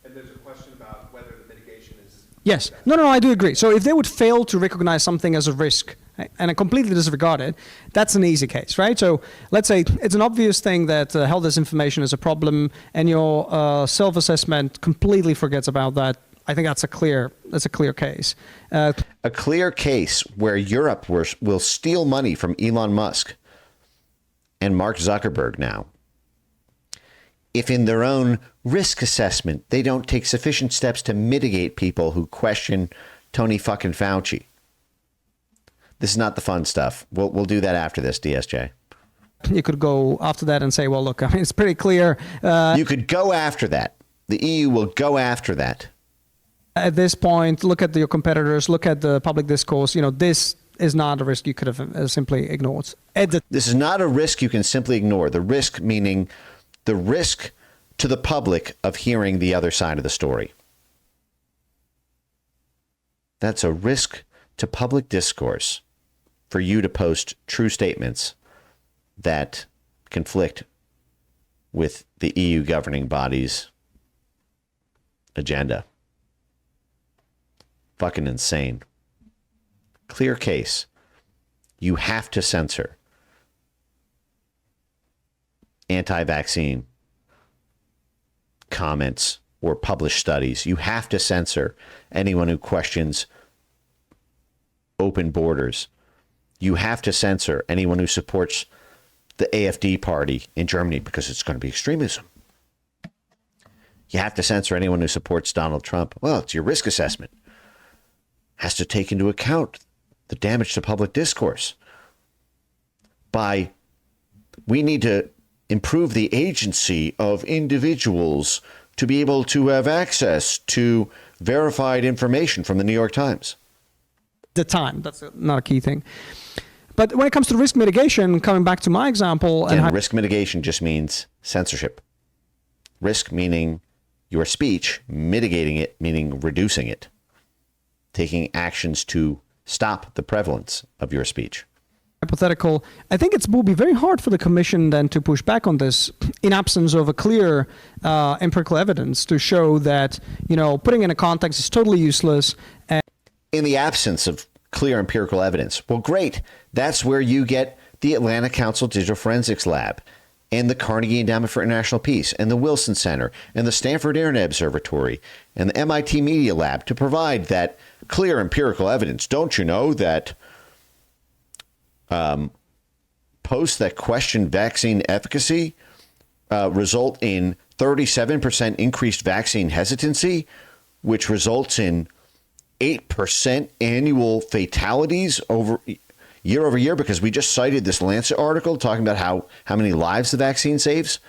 and there's a question about whether the mitigation is... Yes. No, I do agree. So if they would fail to recognize something as a risk and completely disregard it, that's an easy case, right? So let's say it's an obvious thing that health disinformation is a problem, and your self-assessment completely forgets about that. I think that's a clear case. A clear case where Europe will steal money from Elon Musk and Mark Zuckerberg now, if in their own risk assessment they don't take sufficient steps to mitigate people who question Tony fucking Fauci. This is not the fun stuff. We'll do that after this, DSJ. You could go after that and say, well, look, I mean, it's pretty clear. You could go after that. The EU will go after that. At this point, look at your competitors, look at the public discourse. This is not a risk you could have simply ignored. This is not a risk you can simply ignore. The risk meaning the risk to the public of hearing the other side of the story. That's a risk to public discourse for you to post true statements that conflict with the EU governing body's agenda. Fucking insane. Clear case. You have to censor anti-vaccine comments or published studies. You have to censor anyone who questions open borders. You have to censor anyone who supports the AfD party in Germany because it's going to be extremism. You have to censor anyone who supports Donald Trump. Well, it's your risk assessment. Has to take into account the damage to public discourse. We need to improve the agency of individuals to be able to have access to verified information from the New York Times. The time, that's not a key thing. But when it comes to risk mitigation, coming back to my example... And risk mitigation just means censorship. Risk meaning your speech, mitigating it meaning reducing it. Taking actions to stop the prevalence of your speech. Hypothetical. I think it will be very hard for the commission then to push back on this in absence of a clear empirical evidence to show that, putting in a context is totally useless. In the absence of clear empirical evidence. Well, great. That's where you get the Atlanta Council Digital Forensics Lab and the Carnegie Endowment for International Peace and the Wilson Center and the Stanford Internet Observatory and the MIT Media Lab to provide that clear empirical evidence. Don't you know that posts that question vaccine efficacy result in 37% increased vaccine hesitancy, which results in 8% annual fatalities year over year, because we just cited this Lancet article talking about how many lives the vaccine saves.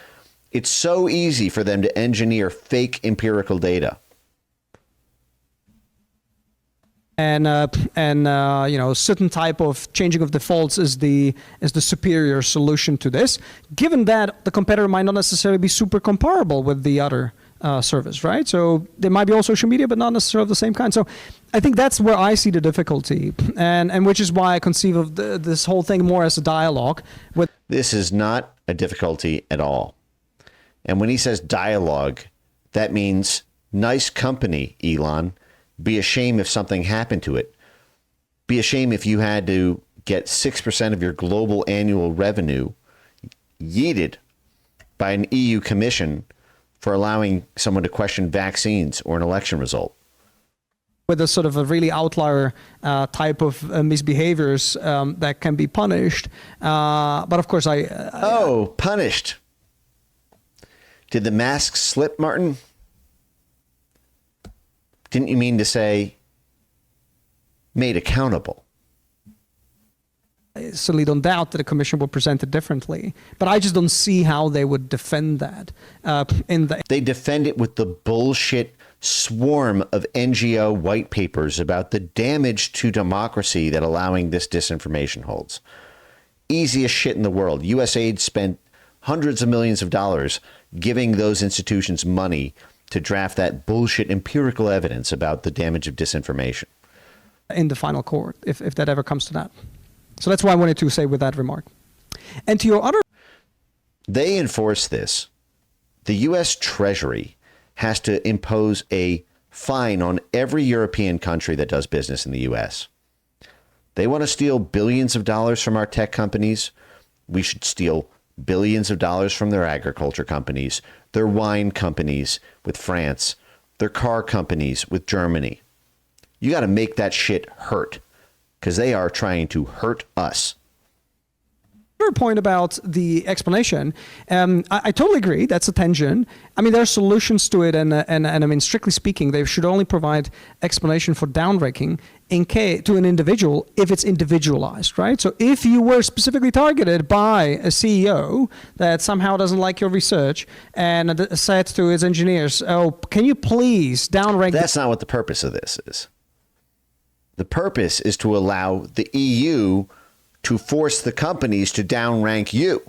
It's so easy for them to engineer fake empirical data. And certain type of changing of defaults is the superior solution to this, given that the competitor might not necessarily be super comparable with the other service, right? So they might be all social media, but not necessarily of the same kind. So I think that's where I see the difficulty, and which is why I conceive of this whole thing more as a dialogue. This is not a difficulty at all. And when he says dialogue, that means nice company, Elon. Be a shame if something happened to it. Be a shame if you had to get 6% of your global annual revenue yeeted by an EU commission for allowing someone to question vaccines or an election result. With a sort of a really outlier type of misbehaviors that can be punished. But of course, punished. Did the mask slip, Martin? Didn't you mean to say made accountable? I certainly don't doubt that the commission will present it differently, but I just don't see how they would defend that. They defend it with the bullshit swarm of NGO white papers about the damage to democracy that allowing this disinformation holds. Easiest shit in the world. USAID spent hundreds of millions of dollars giving those institutions money to draft that bullshit empirical evidence about the damage of disinformation. In the final court, if that ever comes to that. So that's why I wanted to say with that remark. And to your other... They enforce this. The U.S. Treasury has to impose a fine on every European country that does business in the U.S. They want to steal billions of dollars from our tech companies. We should steal billions of dollars from their agriculture companies, their wine companies with France, their car companies with Germany. You got to make that shit hurt because they are trying to hurt us. Point about the explanation, I totally agree. That's a tension. I mean, there are solutions to it, and I mean, strictly speaking, they should only provide explanation for downranking to an individual if it's individualized, right? So if you were specifically targeted by a CEO that somehow doesn't like your research and said to his engineers, "Oh, can you please downrank?" That's not what the purpose of this is. The purpose is to allow the EU to force the companies to downrank you.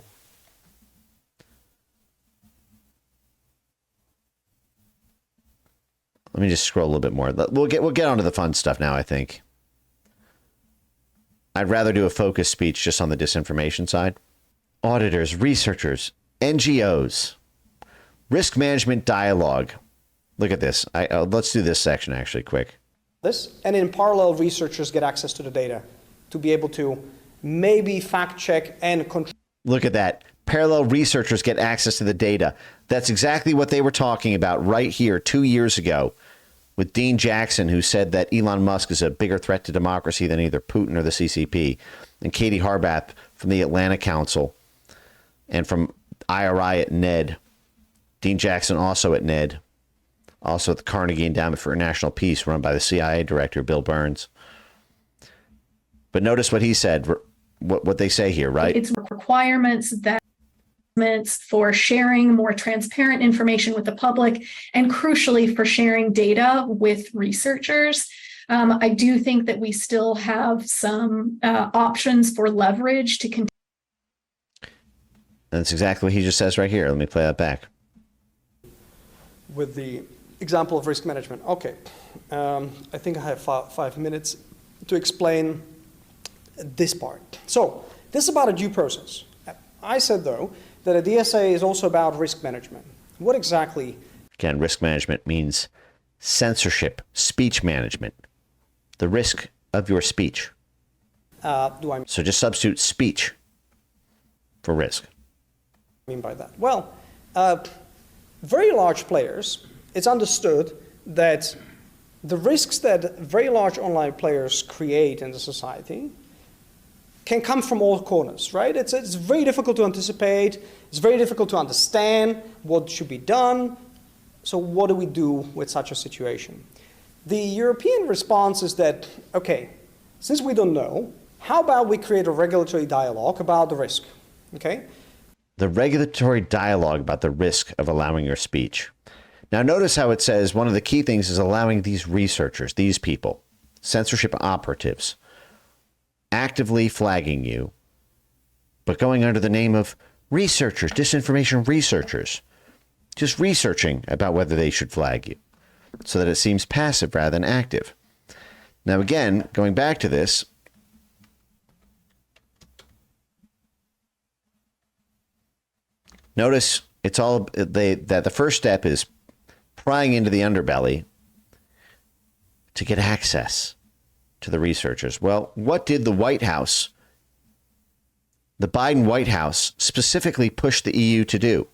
Let me just scroll a little bit more. We'll get onto the fun stuff now, I think. I'd rather do a focus speech just on the disinformation side. Auditors, researchers, NGOs, risk management dialogue. Look at this. Let's do this section actually quick. And in parallel, researchers get access to the data to be able to maybe fact check and control. Look at that. Parallel researchers get access to the data. That's exactly what they were talking about right here 2 years ago with Dean Jackson, who said that Elon Musk is a bigger threat to democracy than either Putin or the CCP, and Katie Harbath from the Atlantic Council and from IRI at NED. Dean Jackson also at NED, also at the Carnegie Endowment for International Peace, run by the CIA director, Bill Burns. But notice what he said, what they say here, right? It's requirements for sharing more transparent information with the public, and crucially for sharing data with researchers. I do think that we still have some options for leverage to continue. That's exactly what he just says right here. Let me play that back. With the example of risk management. Okay, I think I have 5 minutes to explain this part. So this is about a due process. I said, though, that a DSA is also about risk management. What exactly? Again, risk management means censorship, speech management, the risk of your speech. So just substitute speech for risk. Mean by that? Well, very large players, it's understood that the risks that very large online players create in the society can come from all corners, right? It's very difficult to anticipate. It's very difficult to understand what should be done. So what do we do with such a situation? The European response is that, okay, since we don't know, how about we create a regulatory dialogue about the risk, okay? The regulatory dialogue about the risk of allowing your speech. Now notice how it says one of the key things is allowing these researchers, these people, censorship operatives, actively flagging you, but going under the name of researchers, disinformation researchers, just researching about whether they should flag you so that it seems passive rather than active. Now, again, going back to this, notice it's all that the first step is prying into the underbelly to get access to the researchers. Well, what did the White House, the Biden White House, specifically push the EU to do?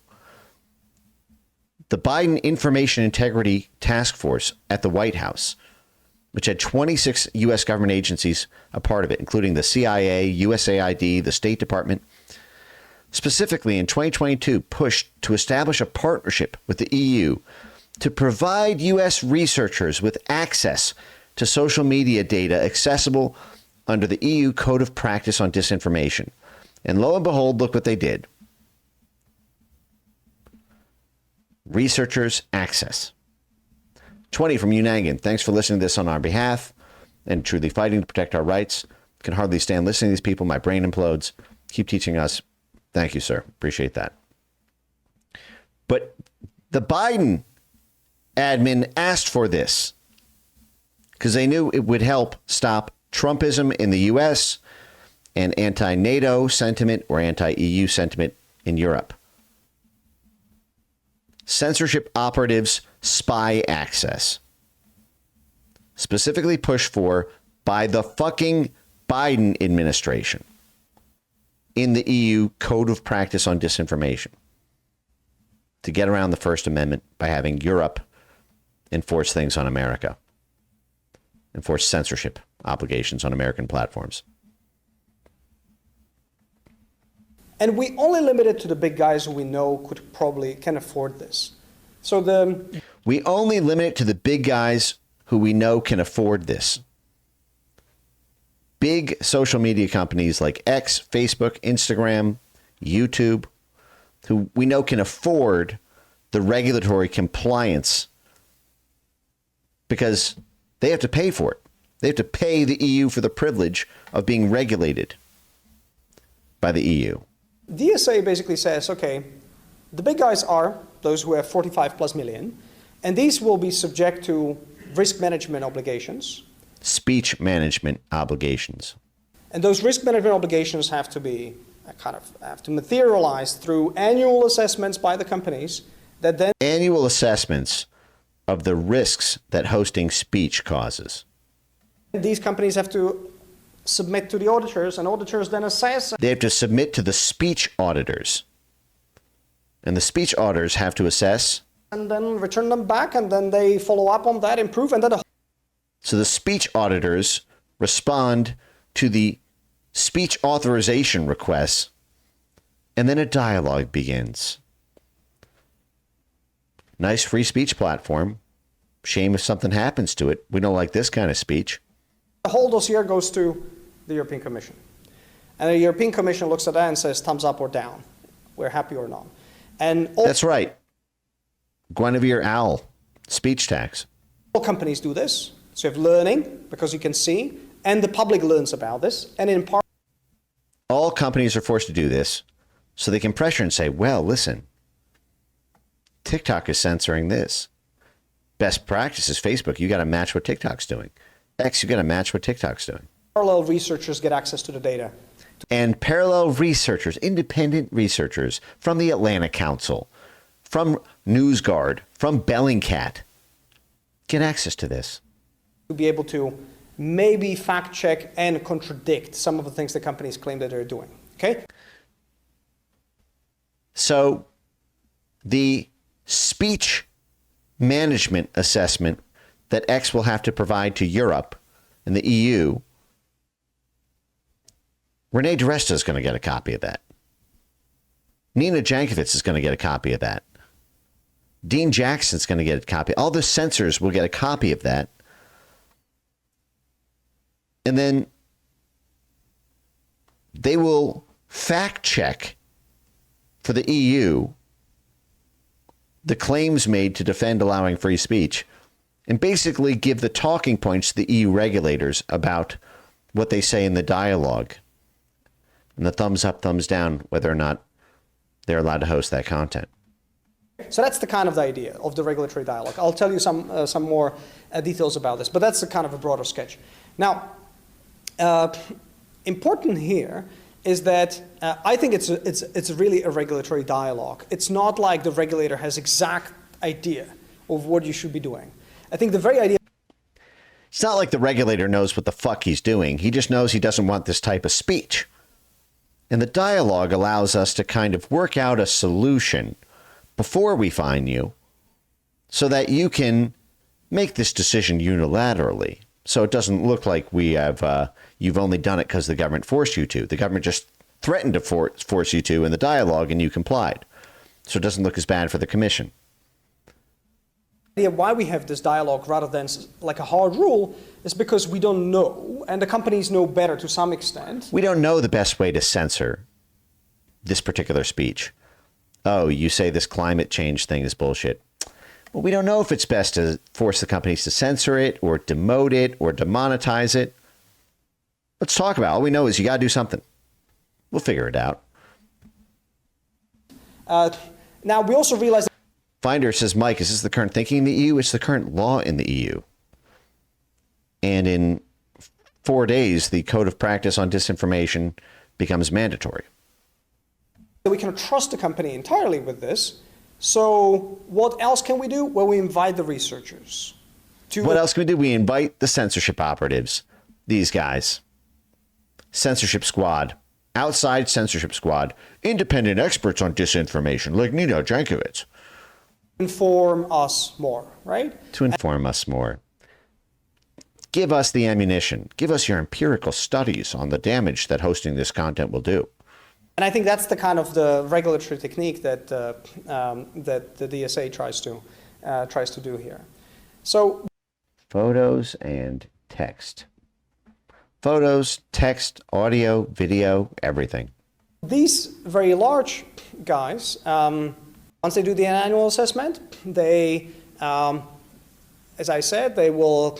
The Biden Information Integrity Task Force at the White House, which had 26 U.S. government agencies a part of it, including the CIA, USAID, the State Department, specifically in 2022 pushed to establish a partnership with the EU to provide U.S. researchers with access to social media data accessible under the EU Code of Practice on Disinformation. And lo and behold, look what they did. Researchers access. 20 from Unangan. Thanks for listening to this on our behalf and truly fighting to protect our rights. Can hardly stand listening to these people. My brain implodes. Keep teaching us. Thank you, sir. Appreciate that. But the Biden admin asked for this because they knew it would help stop Trumpism in the U.S. and anti-NATO sentiment or anti-EU sentiment in Europe. Censorship operatives spy access, specifically pushed for by the fucking Biden administration in the EU Code of Practice on Disinformation, to get around the First Amendment by having Europe enforce things on America, enforce censorship obligations on American platforms. And we only limit it to the big guys who we know can afford this. So we only limit it to the big guys who we know can afford this. Big social media companies like X, Facebook, Instagram, YouTube, who we know can afford the regulatory compliance because they have to pay for it. They have to pay the EU for the privilege of being regulated by the EU. DSA basically says, okay, the big guys are those who have 45 plus million, and these will be subject to risk management obligations. Speech management obligations. And those risk management obligations have to materialize through annual assessments by the companies that then annual assessments of the risks that hosting speech causes. These companies have to submit to the auditors, and auditors then assess. They have to submit to the speech auditors. And the speech auditors have to assess. And then return them back, and then they follow up on that, improve, and then So the speech auditors respond to the speech authorization requests, and then a dialogue begins. Nice free speech platform. Shame if something happens to it. We don't like this kind of speech. the whole dossier goes to the European Commission. And the European Commission looks at that and says thumbs up or down. We're happy or not. And That's right. Guinevere Owl, speech tax. all companies do this. So you have learning, because you can see, and the public learns about this. And in part, All companies are forced to do this so they can pressure and say, well, listen, TikTok is censoring this. Best practice is Facebook. You got to match what TikTok's doing. X, you got to match what TikTok's doing. parallel researchers get access to the data. And parallel researchers, independent researchers from the Atlantic Council, from NewsGuard, from Bellingcat, get access to this. To be able to maybe fact check and contradict some of the things the companies claim that they're doing. Okay? So the speech management assessment that X will have to provide to Europe and the EU, Renee DiResta is going to get a copy of that. Nina Jankovic is going to get a copy of that. Dean Jackson's going to get a copy. All the censors will get a copy of that. And then they will fact check for the EU the claims made to defend allowing free speech and basically give the talking points to the EU regulators about what they say in the dialogue and the thumbs up, thumbs down, whether or not they're allowed to host that content. So that's the kind of the idea of the regulatory dialogue. I'll tell you some more details about this, but that's the kind of a broader sketch. Now, important here is that I think it's really a regulatory dialogue. It's not like the regulator has exact idea of what you should be doing. I think the very idea. It's not like the regulator knows what the fuck he's doing. He just knows he doesn't want this type of speech. And the dialogue allows us to kind of work out a solution before we fine you so that you can make this decision unilaterally. So it doesn't look like we have, you've only done it because the government forced you to. The government just threatened to force you to in the dialogue and you complied. So it doesn't look as bad for the commission. Why we have this dialogue rather than like a hard rule is because we don't know, and the companies know better to some extent. We don't know the best way to censor this particular speech. Oh, you say this climate change thing is bullshit. Well, we don't know if it's best to force the companies to censor it or demote it or demonetize it. Let's talk about it. All we know is you got to do something. We'll figure it out. Now, we also realize that Finder says, Mike, is this the current thinking in the EU? It's the current law in the EU. And in 4 days, the code of practice on disinformation becomes mandatory. We can trust the company entirely with this. So what else can we do? Well, we invite the researchers. What else can we do? We invite the censorship operatives, these guys. Censorship squad, outside censorship squad, independent experts on disinformation like Nino Jankovic. Inform us more, right? To inform us more. Give us the ammunition. Give us your empirical studies on the damage that hosting this content will do. And I think that's the kind of the regulatory technique that that the DSA tries to do here. So photos and text. Photos, text, audio, video, everything. These very large guys, once they do the annual assessment, they, as I said, they will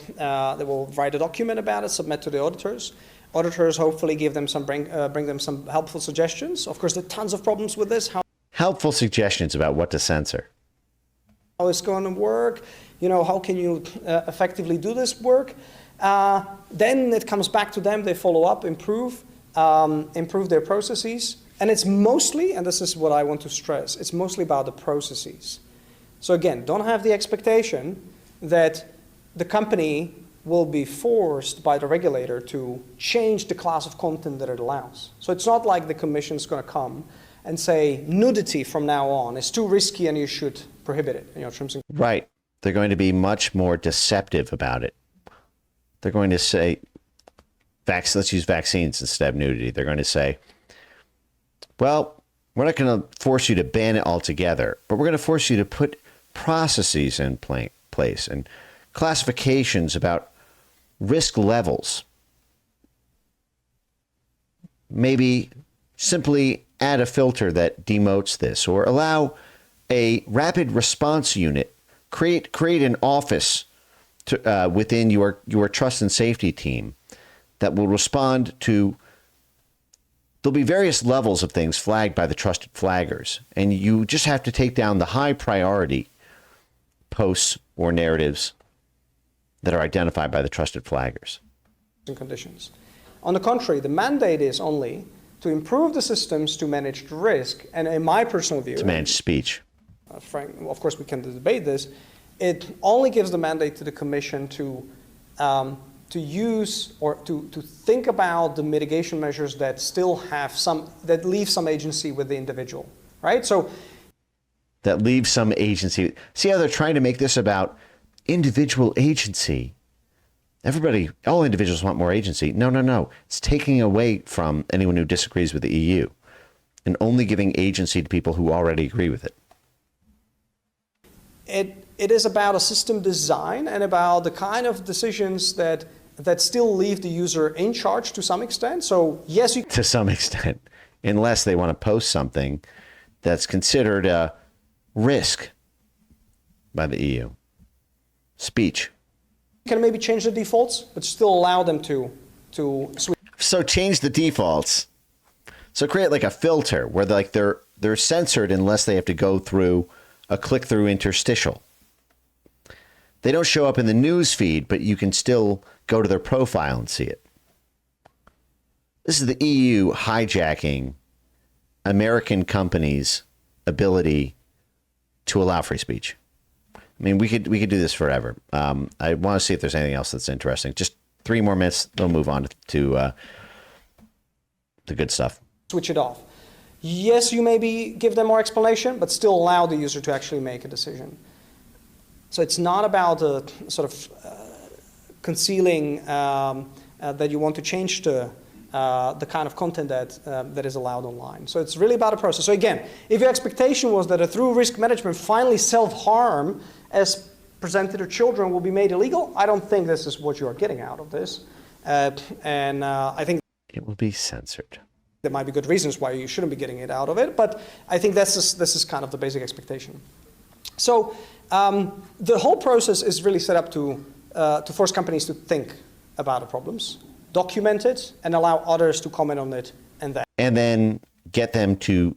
write a document about it, submit to the auditors. Auditors hopefully give them bring them some helpful suggestions. Of course, there are tons of problems with this. Helpful suggestions about what to censor. How it's going to work? How can you effectively do this work? Then it comes back to them. They follow up, improve their processes, and it's mostly, and this is what I want to stress, it's mostly about the processes. So again, don't have the expectation that the company will be forced by the regulator to change the class of content that it allows. So it's not like the commission's going to come and say nudity from now on is too risky and you should prohibit it. Right. They're going to be much more deceptive about it. They're going to say, let's use vaccines instead of nudity. They're going to say, well, we're not going to force you to ban it altogether, but we're going to force you to put processes in place and classifications about risk levels. Maybe simply add a filter that demotes this, or allow a rapid response unit, create an office within your trust and safety team that will respond to. There'll be various levels of things flagged by the trusted flaggers, and you just have to take down the high priority posts or narratives that are identified by the trusted flaggers. Conditions. On the contrary, the mandate is only to improve the systems to manage the risk, and in my personal view, to manage speech. Frank, of course, we can debate this. It only gives the mandate to the Commission to use or to think about the mitigation measures that still have that leave some agency with the individual, right? So that leaves some agency. See how they're trying to make this about individual agency. All individuals want more agency. No. It's taking away from anyone who disagrees with the EU and only giving agency to people who already agree with it. It is about a system design and about the kind of decisions that still leave the user in charge to some extent. So yes, to some extent, unless they want to post something that's considered a risk by the EU. Speech. You can maybe change the defaults, but still allow them to switch. So change the defaults. So create like a filter where they're censored unless they have to go through a click-through interstitial. They don't show up in the news feed, but you can still go to their profile and see it. This is the EU hijacking American companies' ability to allow free speech. I mean, we could do this forever. I want to see if there's anything else that's interesting. Just 3 more minutes, we'll move on to the good stuff. Switch it off. Yes, you maybe give them more explanation, but still allow the user to actually make a decision. So it's not about a sort of concealing that you want to change the kind of content that is allowed online. So it's really about a process. So again, if your expectation was that through risk management, finally self-harm as presented to children will be made illegal, I don't think this is what you are getting out of this. And I think it will be censored. There might be good reasons why you shouldn't be getting it out of it, but I think this is kind of the basic expectation. So the whole process is really set up to force companies to think about the problems, document it, and allow others to comment on it, and then get them to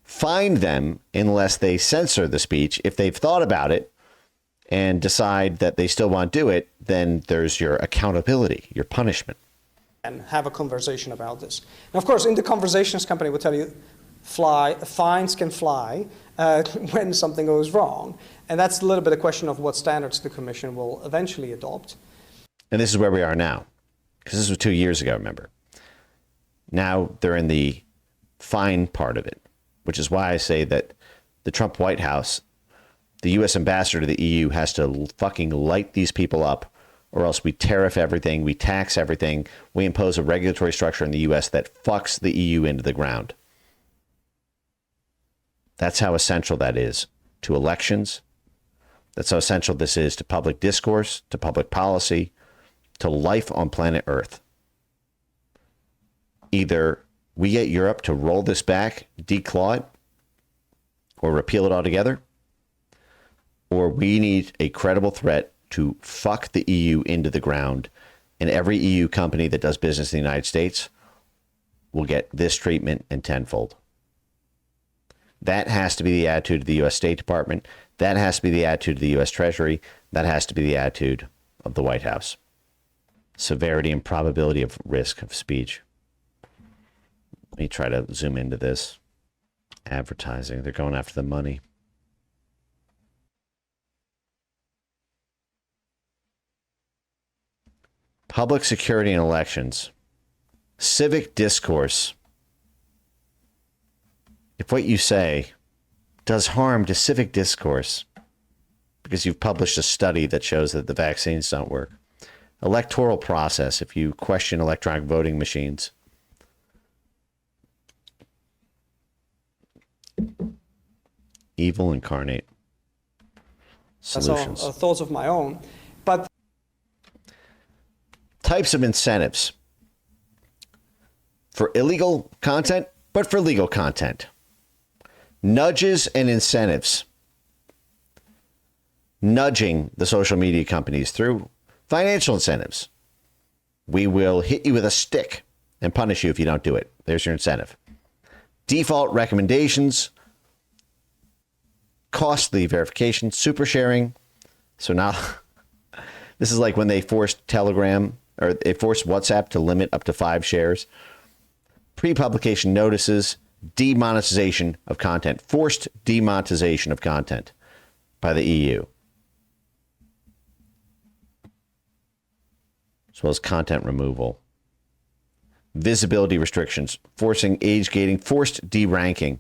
find them unless they censor the speech if they've thought about it and decide that they still want to do it, then there's your accountability, your punishment. And have a conversation about this. Now, of course, in the conversations, company will tell you fines can fly when something goes wrong. And that's a little bit a question of what standards the Commission will eventually adopt. And this is where we are now, because this was 2 years ago, remember. Now they're in the fine part of it, which is why I say that the Trump White House, the U.S. ambassador to the EU, has to fucking light these people up, or else we tariff everything, we tax everything, we impose a regulatory structure in the U.S. that fucks the EU into the ground. That's how essential that is to elections. That's how essential this is to public discourse, to public policy, to life on planet Earth. Either we get Europe to roll this back, declaw it, or repeal it altogether, or we need a credible threat to fuck the EU into the ground, and every EU company that does business in the United States will get this treatment and tenfold. That has to be the attitude of the U.S. State Department. That has to be the attitude of the U.S. Treasury. That has to be the attitude of the White House. Severity and probability of risk of speech. Let me try to zoom into this. Advertising. They're going after the money. Public security and elections. Civic discourse. If what you say does harm to civic discourse, because you've published a study that shows that the vaccines don't work. Electoral process, if you question electronic voting machines. Evil incarnate. Solutions. That's all thoughts of my own. But types of incentives for illegal content, but for legal content. Nudges and incentives. Nudging the social media companies through financial incentives. We will hit you with a stick and punish you if you don't do it. There's your incentive. Default recommendations. Costly verification. Super sharing. So now this is like when they forced Telegram or they forced WhatsApp to limit up to 5 shares. Pre-publication notices. Demonetization of content. Forced demonetization of content by the EU. As well as content removal. Visibility restrictions. Forcing age gating. Forced deranking.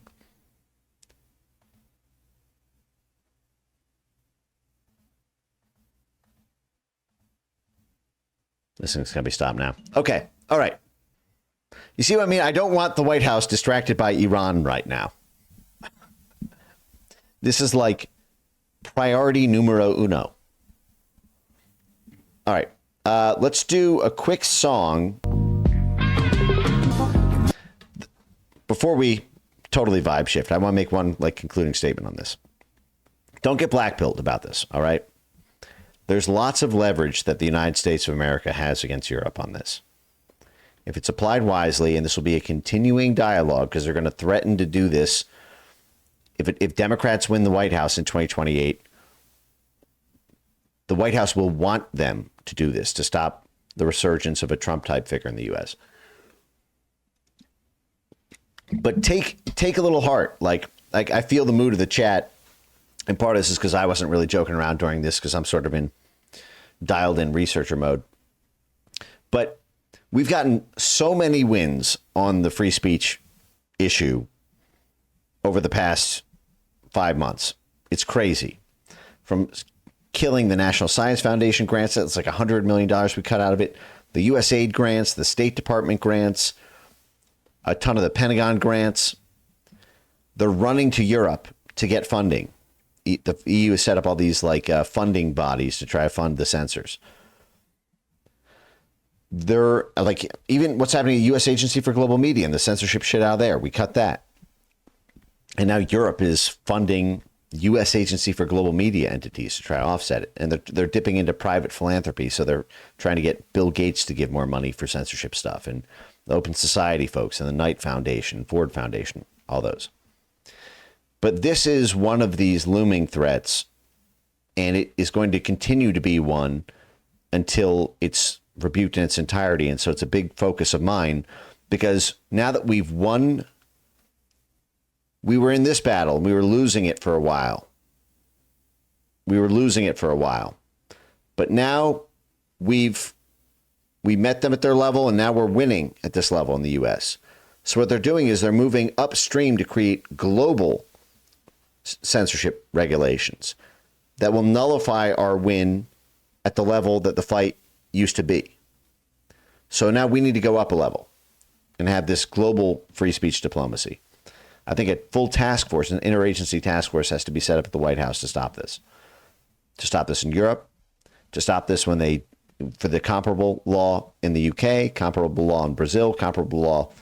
This thing's going to be stopped now. Okay. All right. You see what I mean? I don't want the White House distracted by Iran right now. This is like priority numero uno. All right. Let's do a quick song before we totally vibe shift. I want to make one concluding statement on this. Don't get blackpilled about this. All right. There's lots of leverage that the United States of America has against Europe on this. If it's applied wisely, and this will be a continuing dialogue because they're going to threaten to do this. If Democrats win the White House in 2028, the White House will want them to do this to stop the resurgence of a Trump-type figure in the U.S. But take a little heart. Like I feel the mood of the chat, and part of this is because I wasn't really joking around during this because I'm sort of in dialed-in researcher mode. But we've gotten so many wins on the free speech issue over the past 5 months. It's crazy. From killing the National Science Foundation grants, that's like $100 million we cut out of it. The USAID grants, the State Department grants, a ton of the Pentagon grants. They're running to Europe to get funding. The EU has set up all these funding bodies to try to fund the censors. They're even what's happening at the U.S. Agency for Global Media and the censorship shit out of there. We cut that. And now Europe is funding U.S. Agency for Global Media entities to try to offset it. And they're dipping into private philanthropy. So they're trying to get Bill Gates to give more money for censorship stuff, and the Open Society folks and the Knight Foundation, Ford Foundation, all those. But this is one of these looming threats and it is going to continue to be one until it's rebuked in its entirety. And so it's a big focus of mine, because now that we've won, we were in this battle and we were losing it for a while. But now we met them at their level, and now we're winning at this level in the US. So what they're doing is they're moving upstream to create global censorship regulations that will nullify our win at the level that the fight used to be. So now we need to go up a level and have this global free speech diplomacy. I think a full task force, an interagency task force, has to be set up at the White House to stop this. To stop this in Europe, to stop this for the comparable law in the UK, comparable law in Brazil, comparable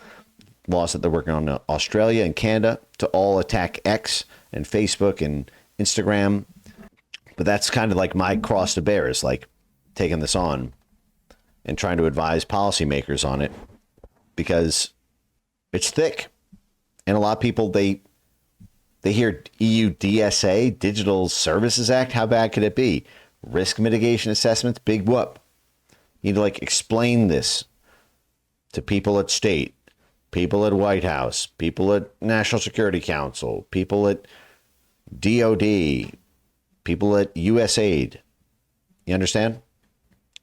laws that they're working on in Australia and Canada, to all attack X and Facebook and Instagram. But that's kind of like my cross to bear, is like taking this on and trying to advise policymakers on it, because it's thick. And a lot of people, they hear EU DSA, Digital Services Act. How bad could it be? Risk mitigation assessments, big whoop. You need to explain this to people at state, people at White House, people at National Security Council, people at DOD, people at USAID. You understand?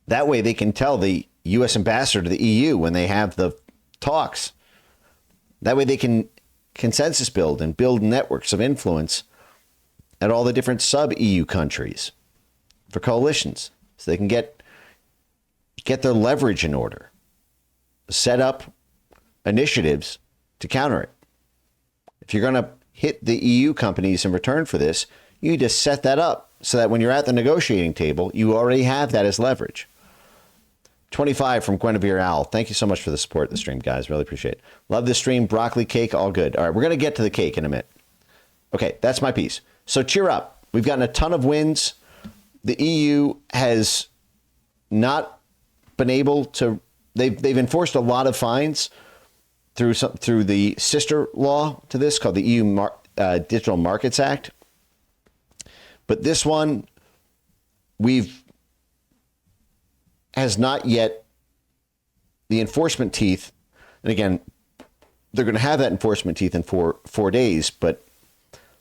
That way they can tell the U.S. ambassador to the EU when they have the talks. That way they can consensus build and build networks of influence at all the different sub-EU countries for coalitions, so they can get their leverage in order, set up initiatives to counter it. If you're going to hit the EU companies in return for this, you need to set that up so that when you're at the negotiating table, you already have that as leverage. 25 from Guinevere Owl. Thank you so much for the support of the stream, guys. Really appreciate it. Love the stream. Broccoli cake, all good. All right, we're going to get to the cake in a minute. Okay, that's my piece. So cheer up. We've gotten a ton of wins. The EU has not been able to. They've enforced a lot of fines through the sister law to this, called the EU Digital Markets Act. But this one, has not yet the enforcement teeth. And again, they're going to have that enforcement teeth in four days, but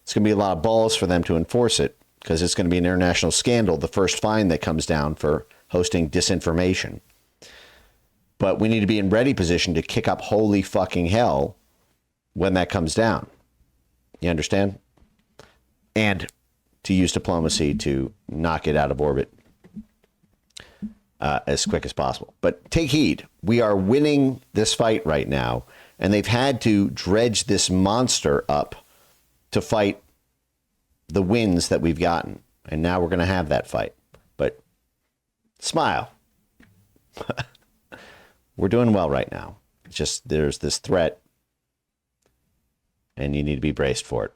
it's going to be a lot of balls for them to enforce it, because it's going to be an international scandal, the first fine that comes down for hosting disinformation. But we need to be in ready position to kick up holy fucking hell when that comes down. You understand? And to use diplomacy to knock it out of orbit as quick as possible. But take heed. We are winning this fight right now, and they've had to dredge this monster up to fight the wins that we've gotten. And now we're going to have that fight. But smile. We're doing well right now. It's just there's this threat, and you need to be braced for it.